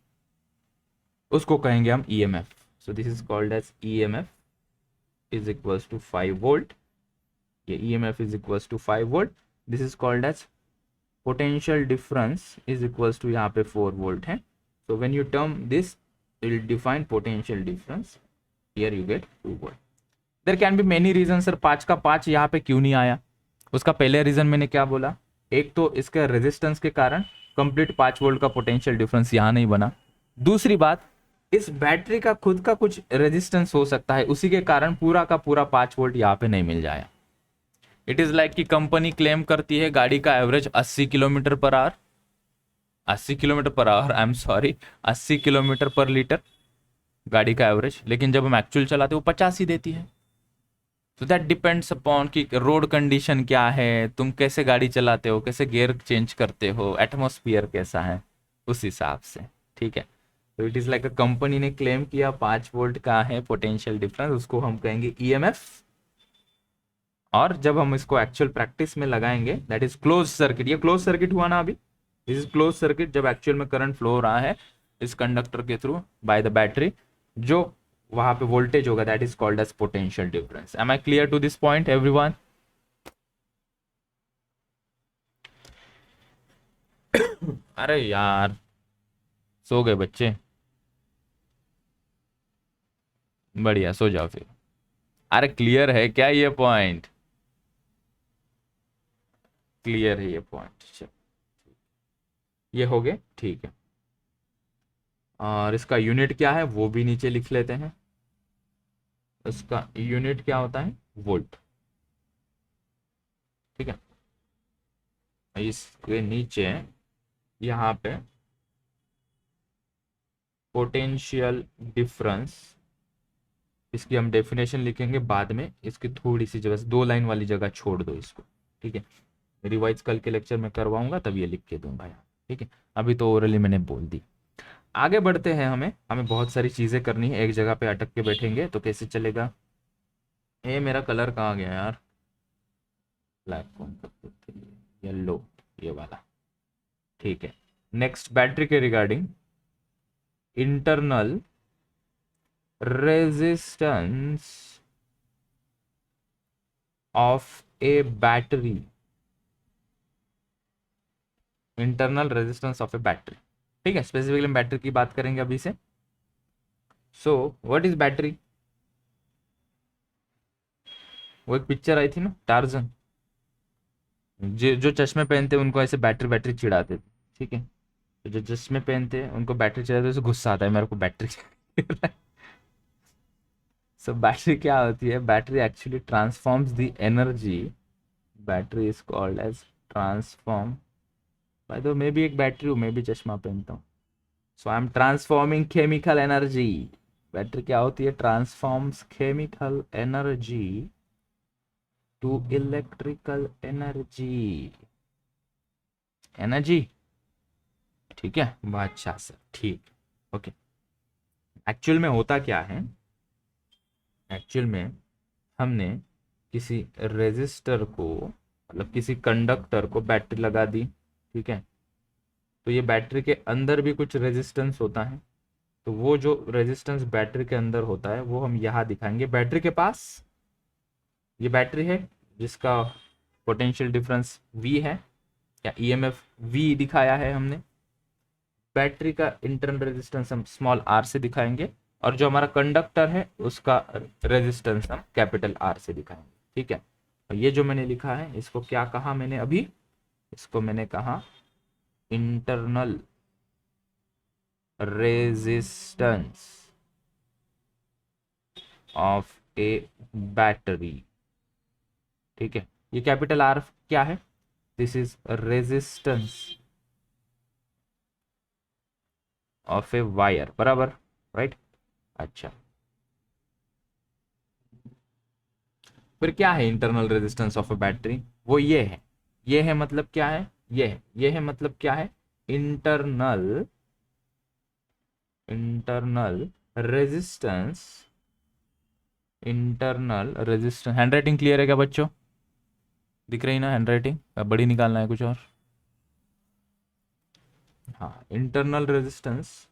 उसको कहेंगे हम EMF. So this is called as EMF is equals to 5 volt. ये EMF is equals to 5 volt. This is called as potential difference is equals to, यहाँ पे 4 वोल्ट है। So when you term this will define potential difference, here you get 2 volt. There can be many reason. Sir 5 का 5 यहाँ पे क्यों नहीं आया? उसका पहले रीजन मैंने क्या बोला, एक तो इसके रेजिस्टेंस के कारण कंप्लीट 5 वोल्ट का पोटेंशियल डिफरेंस यहाँ नहीं बना। दूसरी बात, इस बैटरी का खुद का कुछ रेजिस्टेंस हो सकता है, उसी के कारण पूरा का पूरा 5 वोल्ट यहाँ पे नहीं मिल जाए। इट इज लाइक कि कंपनी क्लेम करती है गाड़ी का average 80 kilometre per hour, 80 kilometre per hour, I am sorry, 80 kilometre पर लीटर गाड़ी का एवरेज, लेकिन जब हम एक्चुअल चलाते हैं वो 50 ही देती है। तो दैट डिपेंड्स अपॉन कि रोड कंडीशन क्या है, तुम कैसे गाड़ी चलाते हो, कैसे गियर चेंज करते हो, एटमॉस्फेयर कैसा है, उस हिसाब से, ठीक है। तो इट इज लाइक कंपनी ने क्लेम किया 5 वोल्ट का है पोटेंशियल डिफरेंस, उसको हम कहेंगे ईएमएफ। और जब हम इसको एक्चुअल प्रैक्टिस में लगाएंगे, दैट इज क्लोज सर्किट। ये क्लोज सर्किट हुआ ना अभी, दिस इज क्लोज सर्किट। जब एक्चुअल में करंट फ्लो हो रहा है इस कंडक्टर के थ्रू बाय द बैटरी, जो वहां पे वोल्टेज होगा that is called as potential difference. Am I clear to this point everyone? अरे यार, सो गए बच्चे? बढ़िया, सो जाओ फिर। अरे क्लियर है क्या ये पॉइंट? क्लियर है ये पॉइंट? ये हो गए, ठीक है। और इसका यूनिट क्या है वो भी नीचे लिख लेते हैं। इसका यूनिट क्या होता है? वोल्ट, ठीक है। इसके नीचे यहाँ पे पोटेंशियल डिफरेंस इसकी हम डेफिनेशन लिखेंगे बाद में, इसकी थोड़ी सी जगह, 2 लाइन वाली जगह छोड़ दो इसको, ठीक है। रिवाइज कल के लेक्चर में करवाऊंगा तब ये लिख के दूंगा यहाँ, ठीक है। अभी तो ओरली मैंने बोल दी। आगे बढ़ते हैं, हमें हमें बहुत सारी चीजें करनी है, एक जगह पे अटक के बैठेंगे तो कैसे चलेगा। ये मेरा कलर कहाँ गया यार, ब्लैक कौन करते थे, येलो, ये वाला, ठीक है। नेक्स्ट बैटरी के regarding, internal resistance of A battery, internal resistance of A battery, ठीक है। स्पेसिफिकली हम बैटरी की बात करेंगे अभी से। सो व्हाट इज बैटरी, वो एक पिक्चर आई थी ना, टार्जन, जो चश्मे पहनते हैं उनको ऐसे बैटरी बैटरी चिढ़ाते थे, ठीक है। तो जो चश्मे पहनते हैं उनको बैटरी चिढ़ाते हैं, तो गुस्सा आता है मेरे को बैटरी। सो बैटरी क्या होती है, battery actually transforms the energy, battery is called as transform, भाई तो मैं भी एक बैटरी हूँ, मैं भी चश्मा पहनता हूँ। So I am transforming chemical energy, battery क्या होती है, transforms chemical energy to electrical energy, energy, ठीक है। अच्छा सर, ठीक, ओके। एक्चुअल में होता क्या है, एक्चुअल में हमने किसी रेजिस्टर को, मतलब किसी कंडक्टर को बैटरी लगा दी, ठीक है। तो ये बैटरी के अंदर भी कुछ रेजिस्टेंस होता है, तो वो जो रेजिस्टेंस बैटरी के अंदर होता है वो हम यहाँ दिखाएंगे। बैटरी के पास ये बैटरी है जिसका पोटेंशियल डिफरेंस V है, या EMF V दिखाया है हमने। बैटरी का इंटरनल रेजिस्टेंस हम स्मॉल r से दिखाएंगे, और जो हमारा कंडक्टर है उसका रेजिस्टेंस हम कैपिटल R से दिखाएंगे, ठीक है। और ये जो मैंने लिखा है इसको क्या कहा मैंने अभी, इसको मैंने कहा internal resistance of A battery, ठीक है। ये कैपिटल R क्या है, this is resistance of a wire, बराबर, राइट। अच्छा, फिर क्या है internal resistance of a battery, वो ये है मतलब क्या है, ये है मतलब क्या है, internal internal resistance, internal resistance. Hand writing clear है क्या बच्चों, दिख रही ना हैंड राइटिंग, बड़ी निकालना है कुछ और, हाँ। Internal resistance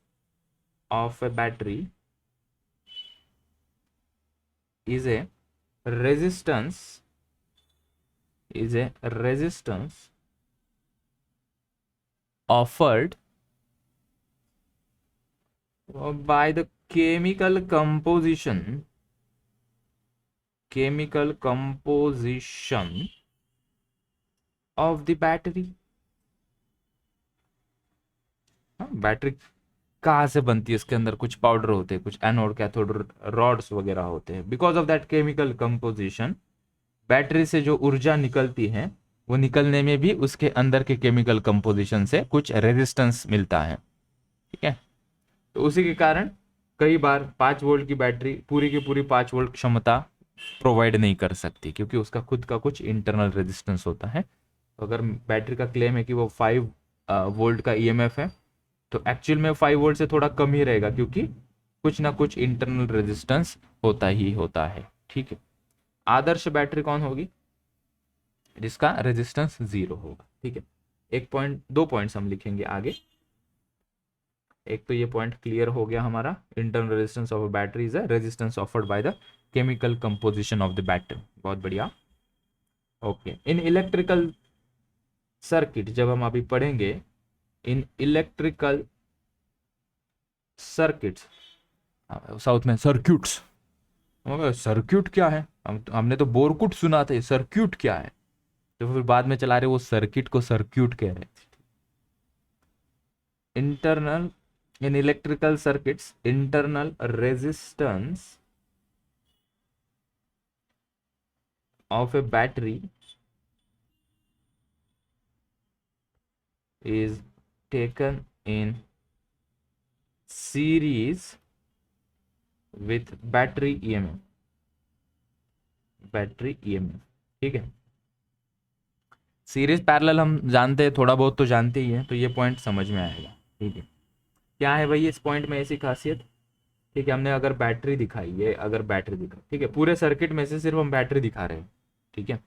of A battery is a resistance, is a resistance offered by the chemical composition of the battery। Battery कहाँ से बनती है, इसके अंदर कुछ पाउडर होते हैं, कुछ एनोड कैथोड रॉड्स वगैरह होते हैं। Because of that chemical composition, battery से जो ऊर्जा निकलती है वो निकलने में भी उसके अंदर के केमिकल कंपोजिशन से कुछ रेजिस्टेंस मिलता है, ठीक है। तो उसी के कारण कई बार 5 वोल्ट की बैटरी पूरी की पूरी 5 वोल्ट क्षमता प्रोवाइड नहीं कर सकती, क्योंकि उसका खुद का कुछ इंटरनल रेजिस्टेंस होता है। तो अगर बैटरी का क्लेम है कि वो 5 वोल्ट का EMF है, तो एक्चुअल में 5 वोल्ट से थोड़ा कम ही रहेगा, क्योंकि कुछ ना कुछ इंटरनल रेजिस्टेंस होता ही होता है, ठीक है। आदर्श बैटरी कौन होगी, जिसका रेजिस्टेंस 0 होगा, ठीक है। 2 पॉइंट्स हम लिखेंगे आगे। एक तो ये पॉइंट क्लियर हो गया हमारा, internal resistance of a battery is a resistance offered by the chemical composition of the battery, बहुत बढ़िया, ओके। इन इलेक्ट्रिकल सर्किट, जब हम अभी पढ़ेंगे इन इलेक्ट्रिकल सर्किट्स, साउथ में सर्क्यूट्स, सर्क्यूट क्या है, हमने तो बोरकुट सुना था, सर्क्यूट क्या है, तो फिर बाद में चला रहे वो सर्किट को सर्क्यूट कह रहे थे। Internal, in electrical circuits, internal resistance of a battery is taken in series with battery EMF, battery EMF, ठीक है। सीरीज पैरेलल हम जानते हैं, थोड़ा बहुत तो जानते ही हैं, तो ये पॉइंट समझ में आएगा, ठीक है। क्या है भाई इस पॉइंट में ऐसी खासियत, ठीक है, हमने अगर बैटरी दिखाई, ये अगर बैटरी दिखाई, ठीक है, पूरे सर्किट में से सिर्फ हम बैटरी दिखा रहे हैं, ठीक है,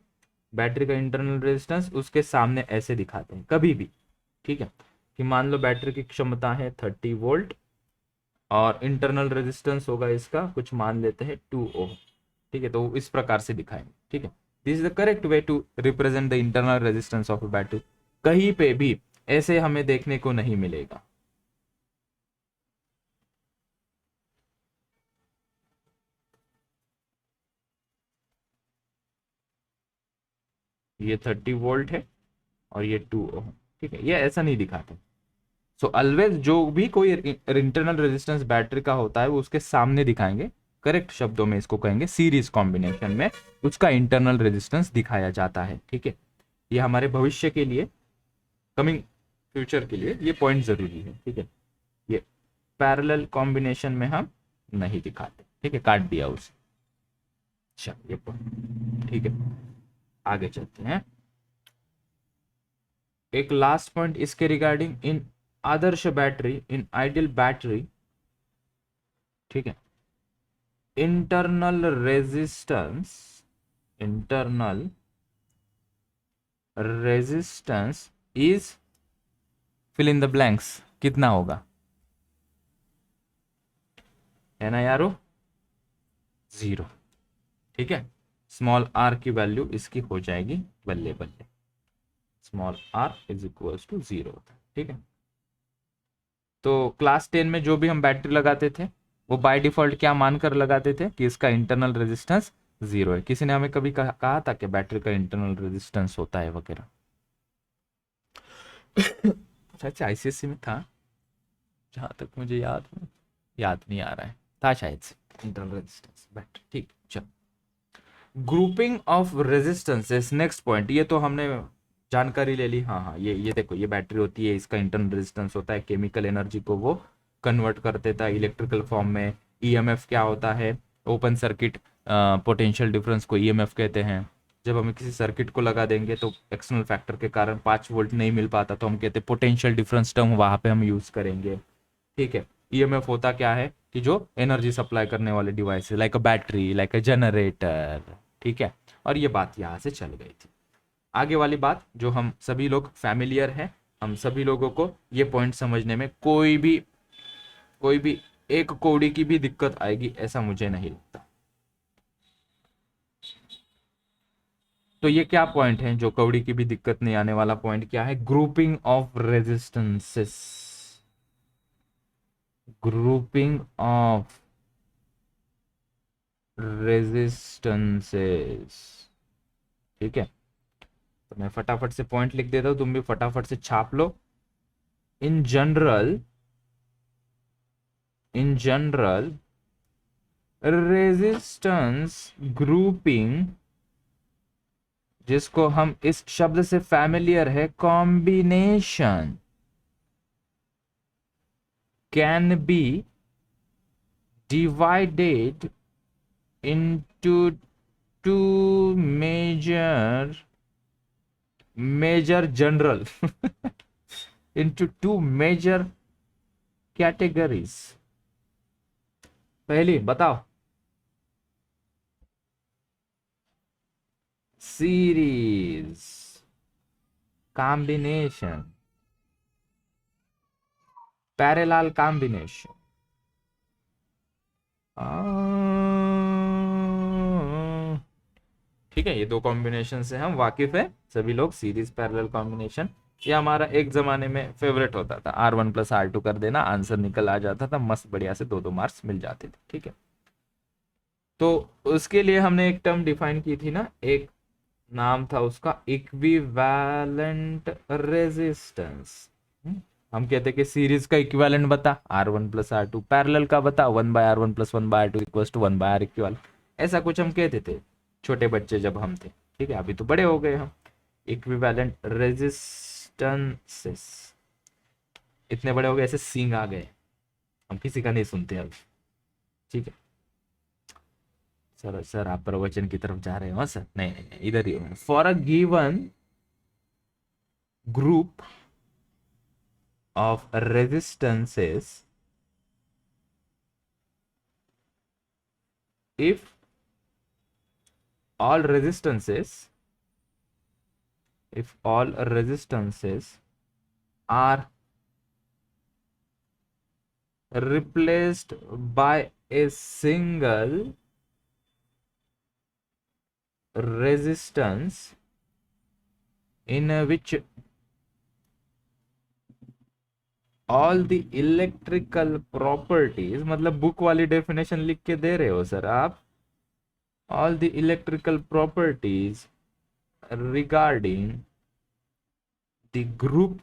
बैटरी का इंटरनल रेजिस्टेंस उसके सामने ऐसे दिखाते हैं कभी भी, ठीक है, कि मान लो बैटरी की क्षमता है 30 वोल्ट और इंटरनल रेजिस्टेंस होगा इसका कुछ मान लेते हैं 2 ओम, ठीक है, तो इस प्रकार से दिखाएंगे, ठीक है। This is the correct way to represent the internal resistance of a battery. कहीं पे भी ऐसे हमें देखने को नहीं मिलेगा। ये 30 वोल्ट है और ये 2 ओम, ठीक है, ये ऐसा नहीं दिखाते। सो ऑलवेज जो भी कोई इंटरनल रेजिस्टेंस बैटरी का होता है वो उसके सामने दिखाएंगे, करेक्ट शब्दों में इसको कहेंगे सीरीज कॉम्बिनेशन में उसका इंटरनल रेजिस्टेंस दिखाया जाता है, ठीक है। ये हमारे भविष्य के लिए, कमिंग फ्यूचर के लिए ये पॉइंट जरूरी है, ठीक है। ये पैरेलल कॉम्बिनेशन में हम नहीं दिखाते, ठीक है, काट दिया उसे। अच्छा ये पॉइंट, ठीक है, आगे चलते हैं। एक लास्ट पॉइंट इसके रिगार्डिंग, इन आदर्श बैटरी, इन आइडियल बैटरी, ठीक है, internal resistance, internal resistance is fill in the blanks, कितना होगा, है ना यारो, 0, ठीक है। स्मॉल आर की वैल्यू इसकी हो जाएगी बल्ले बल्ले, small R is equals to 0, ठीक है। तो क्लास 10 में जो भी हम बैटरी लगाते थे वो बाय डिफॉल्ट क्या मानकर लगाते थे कि इसका इंटरनल रेजिस्टेंस 0 है। किसी ने हमें कभी कहा था कि बैटरी का इंटरनल रेजिस्टेंस होता है वगैरह? शायद से आईसीएससी में था, जहां तक मुझे याद नहीं आ रहा है, था शायद से इंटरनल रेजिस्टेंस बैटरी, ठीक। चलो, grouping of resistances, next point, ये तो हमने जानकारी ले ली। हाँ हाँ, ये देखो, ये बैटरी होती है, इसका इंटरनल रेजिस्टेंस होता है, केमिकल एनर्जी को वो कन्वर्ट कर देता है इलेक्ट्रिकल फॉर्म में। ईएमएफ क्या होता है, ओपन सर्किट पोटेंशियल डिफरेंस को ईएमएफ कहते हैं। जब हम किसी सर्किट को लगा देंगे तो एक्सटर्नल फैक्टर के कारण 5 वोल्ट नहीं मिल पाता, तो हम कहते हैं पोटेंशियल डिफरेंस टर्म वहां पे हम यूज करेंगे, ठीक है। ईएमएफ होता क्या है कि जो एनर्जी सप्लाई करने वाले डिवाइस है, like a battery, like a generator, ठीक है। और ये बात यहाँ से चल गई थी। आगे वाली बात जो हम सभी लोग फैमिलियर हैं, हम सभी लोगों को ये पॉइंट समझने में कोई भी एक कौड़ी की भी दिक्कत आएगी ऐसा मुझे नहीं लगता। तो ये क्या पॉइंट है जो कौड़ी की भी दिक्कत नहीं आने वाला पॉइंट, क्या है, grouping of resistances, grouping of resistances, ठीक है। तो मैं फटाफट से पॉइंट लिख देता हूं, तुम भी फटाफट से छाप लो। इन जनरल, रेजिस्टेंस ग्रुपिंग, जिसको हम इस शब्द से फैमिलियर है, combination, can be divided into two major general into two major categories। पहली बताओ, सीरीज कॉम्बिनेशन, पैरेलल कॉम्बिनेशन। ठीक है, ये दो कॉम्बिनेशन से हम वाकिफ है सभी लोग, सीरीज पैरेलल कॉम्बिनेशन। ये हमारा एक जमाने में फेवरेट होता था, R1+R2 कर देना, आंसर निकल आ जाता था, मस्त बढ़िया से 2-2 मार्क्स मिल जाते थे, ठीक है। तो उसके लिए हमने एक टर्म डिफाइन की थी ना, एक नाम था उसका इक्विवेलेंट रेजिस्टेंस। हम कहते कि सीरीज का इक्विवेलेंट बता R1+R2, पैरेलल का बता 1/R1+1/R2 equals to 1/R equal, ऐसा कुछ हम कहते थे छोटे बच्चे जब हम थे, ठीक है। अभी तो बड़े हो गए हम। इक्विवेलेंट रेजिस्टेंसेस, इतने बड़े हो गए ऐसे सींग आ गए, हम किसी का नहीं सुनते अब, ठीक है। सर सर आप प्रवचन की तरफ जा रहे हो? हाँ सर, नहीं नहीं नहीं, इधर ही हूँ। For a given group of resistances, if all resistances if all resistances are replaced by a single resistance in which all the electrical properties, मतलब बुक वाली डेफिनेशन लिख के दे रहे हो सर आप, all the electrical properties regarding the group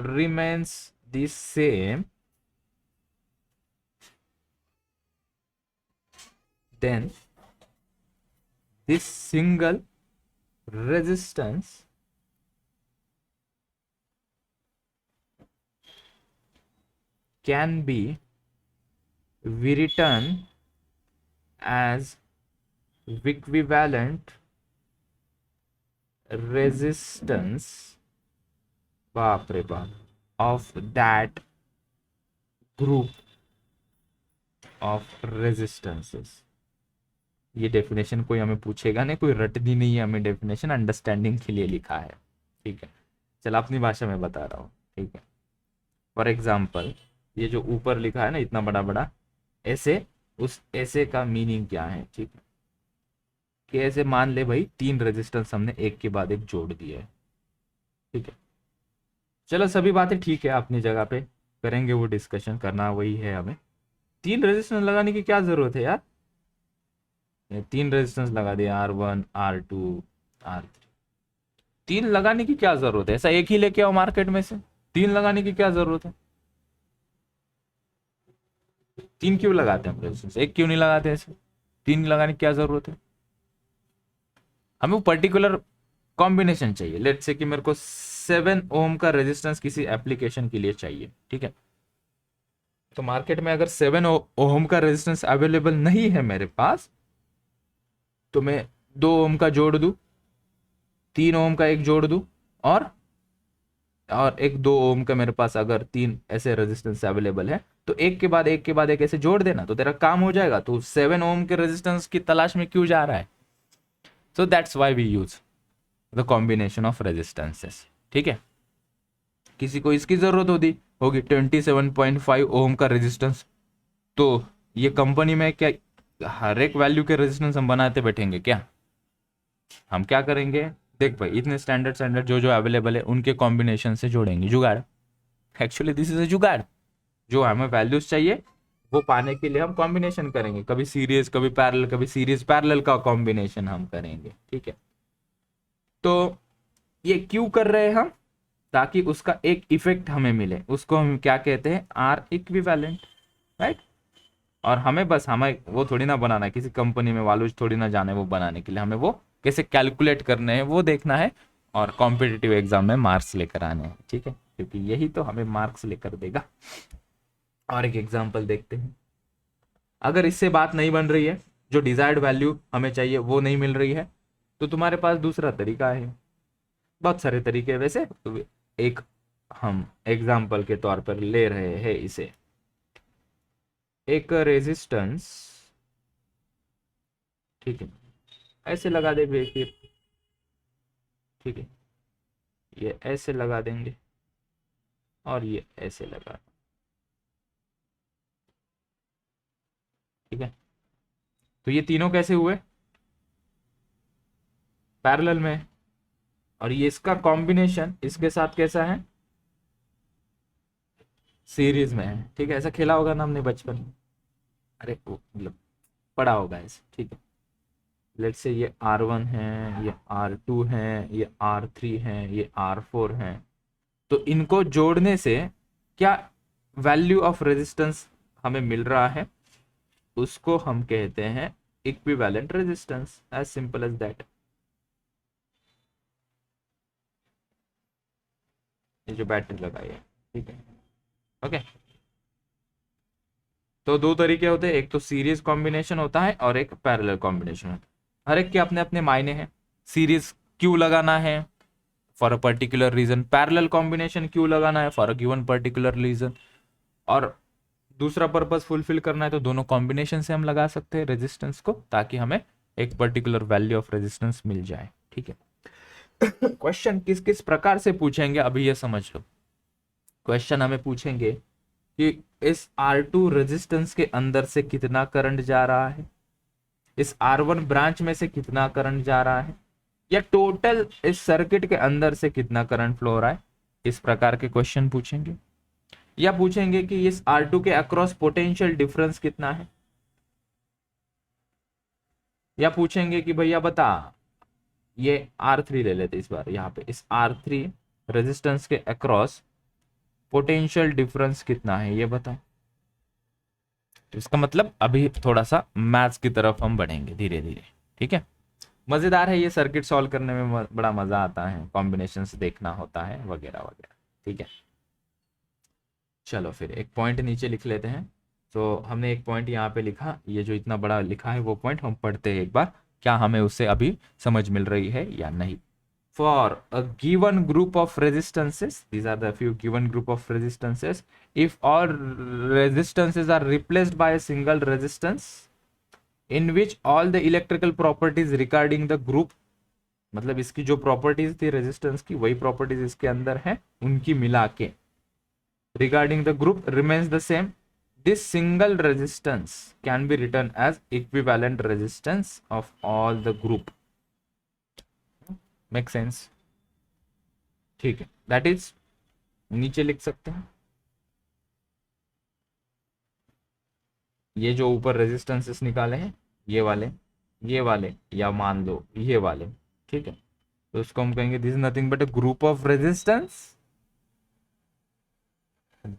remains the same, then this single resistance can be rewritten as equivalent resistance, बाप रे बाप, of that group of resistances। ये डेफिनेशन कोई हमें पूछेगा नहीं, कोई रटनी नहीं है हमें, डेफिनेशन अंडरस्टैंडिंग के लिए लिखा है, ठीक है। चलो अपनी भाषा में बता रहा हूँ, ठीक है। फॉर एग्जाम्पल ये जो ऊपर लिखा है ना इतना बड़ा बड़ा ऐसे, उस ऐसे का मीनिंग क्या है, ठीक है। कि ऐसे मान ले भाई 3 रेजिस्टेंस हमने एक के बाद एक जोड़ दिया है, ठीक है। चलो सभी बातें ठीक है अपनी जगह पे, करेंगे वो डिस्कशन, करना वही है हमें। 3 रेजिस्टेंस लगाने की क्या जरूरत है यार, 3 रेजिस्टेंस लगा दिए, R1 R2 R3, 3 लगाने की क्या जरूरत है, ऐसा एक ही लेके आओ मार्केट में से, 3 लगाने की क्या जरूरत है। 3 क्यों लगाते हैं हम रेजिस्टेंस, एक क्यों नहीं लगाते ऐसे, 3 लगाने की क्या जरूरत है। हमें वो पर्टिकुलर कॉम्बिनेशन चाहिए, लेट से कि मेरे को 7 ओम का रेजिस्टेंस किसी एप्लीकेशन के लिए चाहिए, ठीक है। तो मार्केट में अगर 7 ओम का रेजिस्टेंस अवेलेबल नहीं है मेरे पास, तो मैं 2 ओम का जोड़ दूं, 3 ओम का एक जोड़ दूं, और एक 2 ओम का मेरे पास अगर 3 ऐसे रेजिस्टेंस अवेलेबल है, तो एक के बाद एक के बाद एक ऐसे जोड़ देना, तो तेरा काम हो जाएगा। तो 7 ओम के रेजिस्टेंस की तलाश में क्यों जा रहा है। So that's why we use the combination of resistances, ठीक है। किसी को इसकी जरूरत होगी 27.5 ओम का रेजिस्टेंस, तो ये कंपनी में क्या हर एक वैल्यू के रेजिस्टेंस हम बनाते बैठेंगे क्या। हम क्या करेंगे, देख भाई इतने स्टैंडर्ड स्टैंडर्ड जो जो अवेलेबल है उनके कॉम्बिनेशन से जोड़ेंगे, जुगाड़। एक्चुअली दिस इज अ जुगाड़, जो हमें वैल्यूज चाहिए वो पाने के लिए हम कॉम्बिनेशन करेंगे, कभी सीरीज कभी पैरेलल, कभी सीरीज पैरेलल का कॉम्बिनेशन हम करेंगे, ठीक है। तो ये क्यों कर रहे हैं हम, ताकि उसका एक इफेक्ट हमें मिले, उसको हम क्या कहते हैं, आर इक्विवेलेंट, राइट। और हमें बस हमें वो थोड़ी ना बनाना है, किसी कंपनी में वालूज थोड़ी ना जाने वो बनाने के लिए, हमें वो कैसे कैलकुलेट करने हैं वो देखना है, और कॉम्पिटिटिव एग्जाम में मार्क्स लेकर आने हैं, ठीक है, क्योंकि यही तो हमें मार्क्स लेकर देगा। और एक एग्जाम्पल देखते हैं, अगर इससे बात नहीं बन रही है, जो डिजायर्ड वैल्यू हमें चाहिए वो नहीं मिल रही है, तो तुम्हारे पास दूसरा तरीका है, बहुत सारे तरीके हैं वैसे, एक हम एग्जाम्पल के तौर पर ले रहे हैं इसे, एक रेजिस्टेंस, ठीक है, ऐसे लगा दे फिर, ठीक है, ये ऐसे लगा देंगे और ये ऐसे लगा, ठीक है। तो ये तीनों कैसे हुए, पैरेलल में, और ये इसका कॉम्बिनेशन इसके साथ कैसा है, सीरीज में है, ठीक है। ऐसा खेला होगा ना हमने बचपन में, अरे वो मतलब पढ़ा होगा ऐसे, ठीक है। लेट्स से ये R1 है, ये R2 है, ये R3 है, ये R4 है, तो इनको जोड़ने से क्या वैल्यू ऑफ रेजिस्टेंस हमें मिल रहा है, उसको हम कहते हैं equivalent resistance, as simple as that. ये जो बैटरी लगाई है, ठीक है, ओके। तो दो तरीके होते हैं, एक तो सीरीज कॉम्बिनेशन होता है और एक पैरेलल कॉम्बिनेशन होता है। हर एक के अपने अपने मायने हैं। सीरीज क्यों लगाना है, for a particular reason. Parallel combination क्यों लगाना है, for a given particular reason. और दूसरा पर्पस फुलफिल करना है तो दोनों कॉम्बिनेशन से हम लगा सकते हैं रेजिस्टेंस को, ताकि हमें एक पर्टिकुलर वैल्यू ऑफ रेजिस्टेंस मिल जाए। ठीक है। क्वेश्चन किस किस प्रकार से पूछेंगे अभी ये समझ लो। क्वेश्चन हमें पूछेंगे कि इस R2 रेजिस्टेंस के अंदर से कितना करंट जा रहा है, इस R1 ब्रांच में से कितना करंट जा रहा है, या टोटल इस सर्किट के अंदर से कितना करंट फ्लो हो रहा है। इस प्रकार के क्वेश्चन पूछेंगे। या पूछेंगे कि इस R2 के अक्रॉस पोटेंशियल डिफरेंस कितना है। या पूछेंगे कि भैया बता, ये R3 ले लेते इस बार, यहाँ पे इस R3 रेजिस्टेंस के अक्रॉस पोटेंशियल डिफरेंस कितना है ये बताओ। तो इसका मतलब अभी थोड़ा सा मैथ्स की तरफ हम बढ़ेंगे धीरे धीरे। ठीक है। मजेदार है ये, सर्किट सॉल्व करने में बड़ा मजा आता है, कॉम्बिनेशंस देखना होता है वगैरह वगैरह। ठीक है। चलो फिर एक पॉइंट नीचे लिख लेते हैं। तो हमने एक पॉइंट यहाँ पे लिखा, ये जो इतना बड़ा लिखा है वो पॉइंट हम पढ़ते हैं एक बार, क्या हमें उससे अभी समझ मिल रही है या नहीं। For a given group of resistances, these are the few given group of resistances, if all resistances are replaced by a single resistance in which all the electrical properties regarding the group, मतलब इसकी जो properties थी resistance की वही properties इसके अंदर है, उनकी मिला के regarding the group remains the same, this single resistance can be written as equivalent resistance of all the group. Make sense? ठीक है। दैट इज, नीचे लिख सकते हैं ये जो ऊपर रेजिस्टेंसेस निकाले हैं, ये वाले, ये वाले, या मान लो ये वाले। ठीक है। तो उसको हम कहेंगे this is nothing but a group of resistance,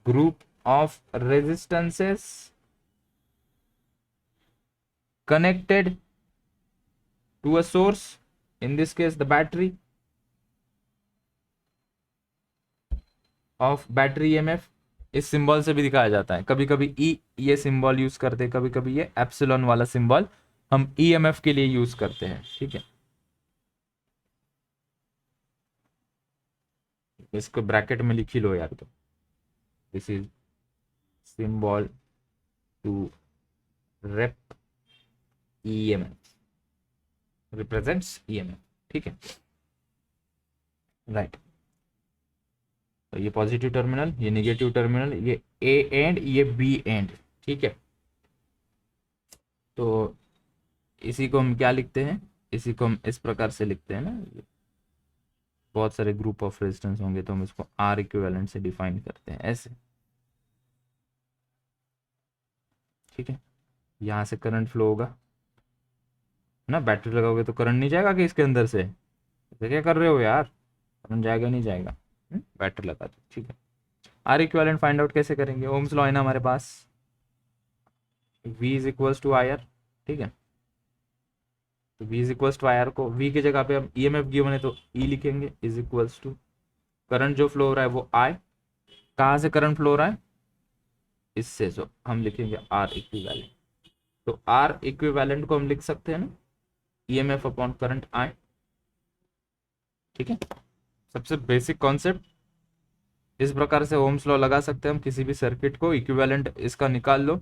group of resistances connected to a source, in this case the battery of battery EMF। इस सिंबल से भी दिखाया जाता है, कभी कभी ई ये सिंबल यूज करते हैं, कभी कभी ये एप्सिलॉन वाला सिंबल हम EMF के लिए यूज करते हैं। ठीक है। इसको ब्रैकेट में लिख ही लो यार। तो this is symbol to rep EMF, represents EMF। ठीक है। राइट। तो ये पॉजिटिव टर्मिनल, ये नेगेटिव टर्मिनल, ये ए एंड, ये बी एंड। ठीक है। तो इसी को हम क्या लिखते हैं, इसी को हम इस प्रकार से लिखते हैं ना, बहुत सारे ग्रुप ऑफ रेजिस्टेंस होंगे तो हम इसको आर इक्विवेलेंट से डिफाइन करते हैं ऐसे। ठीक है। यहाँ से करंट फ्लो होगा ना, बैटरी लगाओगे तो करंट नहीं जाएगा कि इसके अंदर से, तो क्या कर रहे हो यार, करंट जाएगा नहीं जाएगा, बैटरी लगा दो। ठीक है। आर इक्विवेलेंट फाइंड आउट कैसे करेंगे, ओम्स लॉ है ना हमारे पास, V is equals to I R. ठीक है। तो V is equals to I R को V की जगह पे हम EMF गिवन है तो E लिखेंगे, इज इक्वल्स टू करंट जो फ्लो हो रहा है वो I, कहाँ से करंट फ्लो हो रहा है, इससे, जो हम लिखेंगे R इक्विवेलेंट। तो R इक्विवेलेंट को हम लिख सकते हैं ना EMF अपॉन करंट I। ठीक है। सबसे बेसिक कॉन्सेप्ट, इस प्रकार से ओम्स लॉ लगा सकते हैं हम किसी भी सर्किट को, इक्विवेलेंट इसका निकाल लो।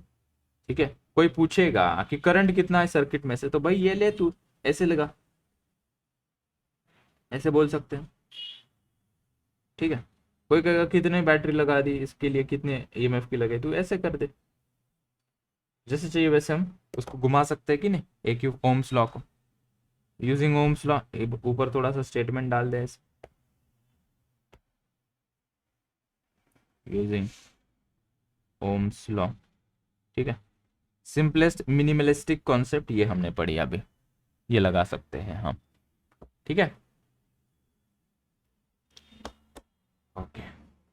ठीक है। कोई पूछेगा कि करंट कितना है सर्किट में से, तो भाई ये ले तू, ऐसे लगा, ऐसे बोल सकते हैं। ठीक है। कोई कहेगा कितने बैटरी लगा दी, इसके लिए कितने EMF की लगाई, तू ऐसे कर दे, जैसे चाहिए वैसे हम उसको घुमा सकते हैं कि नहीं, एक ओम्स लॉ को यूजिंग ओम्स लॉ। ऊपर थोड़ा सा स्टेटमेंट डाल दे ऐसे, यूजिंग ओम्स लॉ। ठीक है। सिंपलेस्ट मिनिमलिस्टिक कॉन्सेप्ट ये हमने पढ़ी अभी, ये लगा सकते हैं हम। ठीक है। ओके।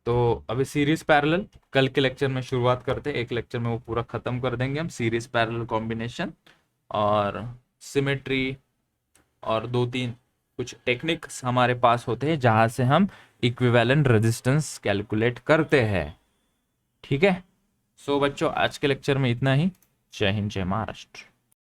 तो अभी सीरीज पैरेलल कल के लेक्चर में शुरुआत करते हैं, एक लेक्चर में वो पूरा खत्म कर देंगे हम, सीरीज पैरेलल कॉम्बिनेशन और सिमेट्री, और दो तीन कुछ टेक्निक्स हमारे पास होते हैं जहां से हम इक्विवेलेंट रेजिस्टेंस कैलकुलेट करते हैं। ठीक है। सो बच्चों आज के लेक्चर में इतना ही। जय हिंद जय महाराष्ट्र।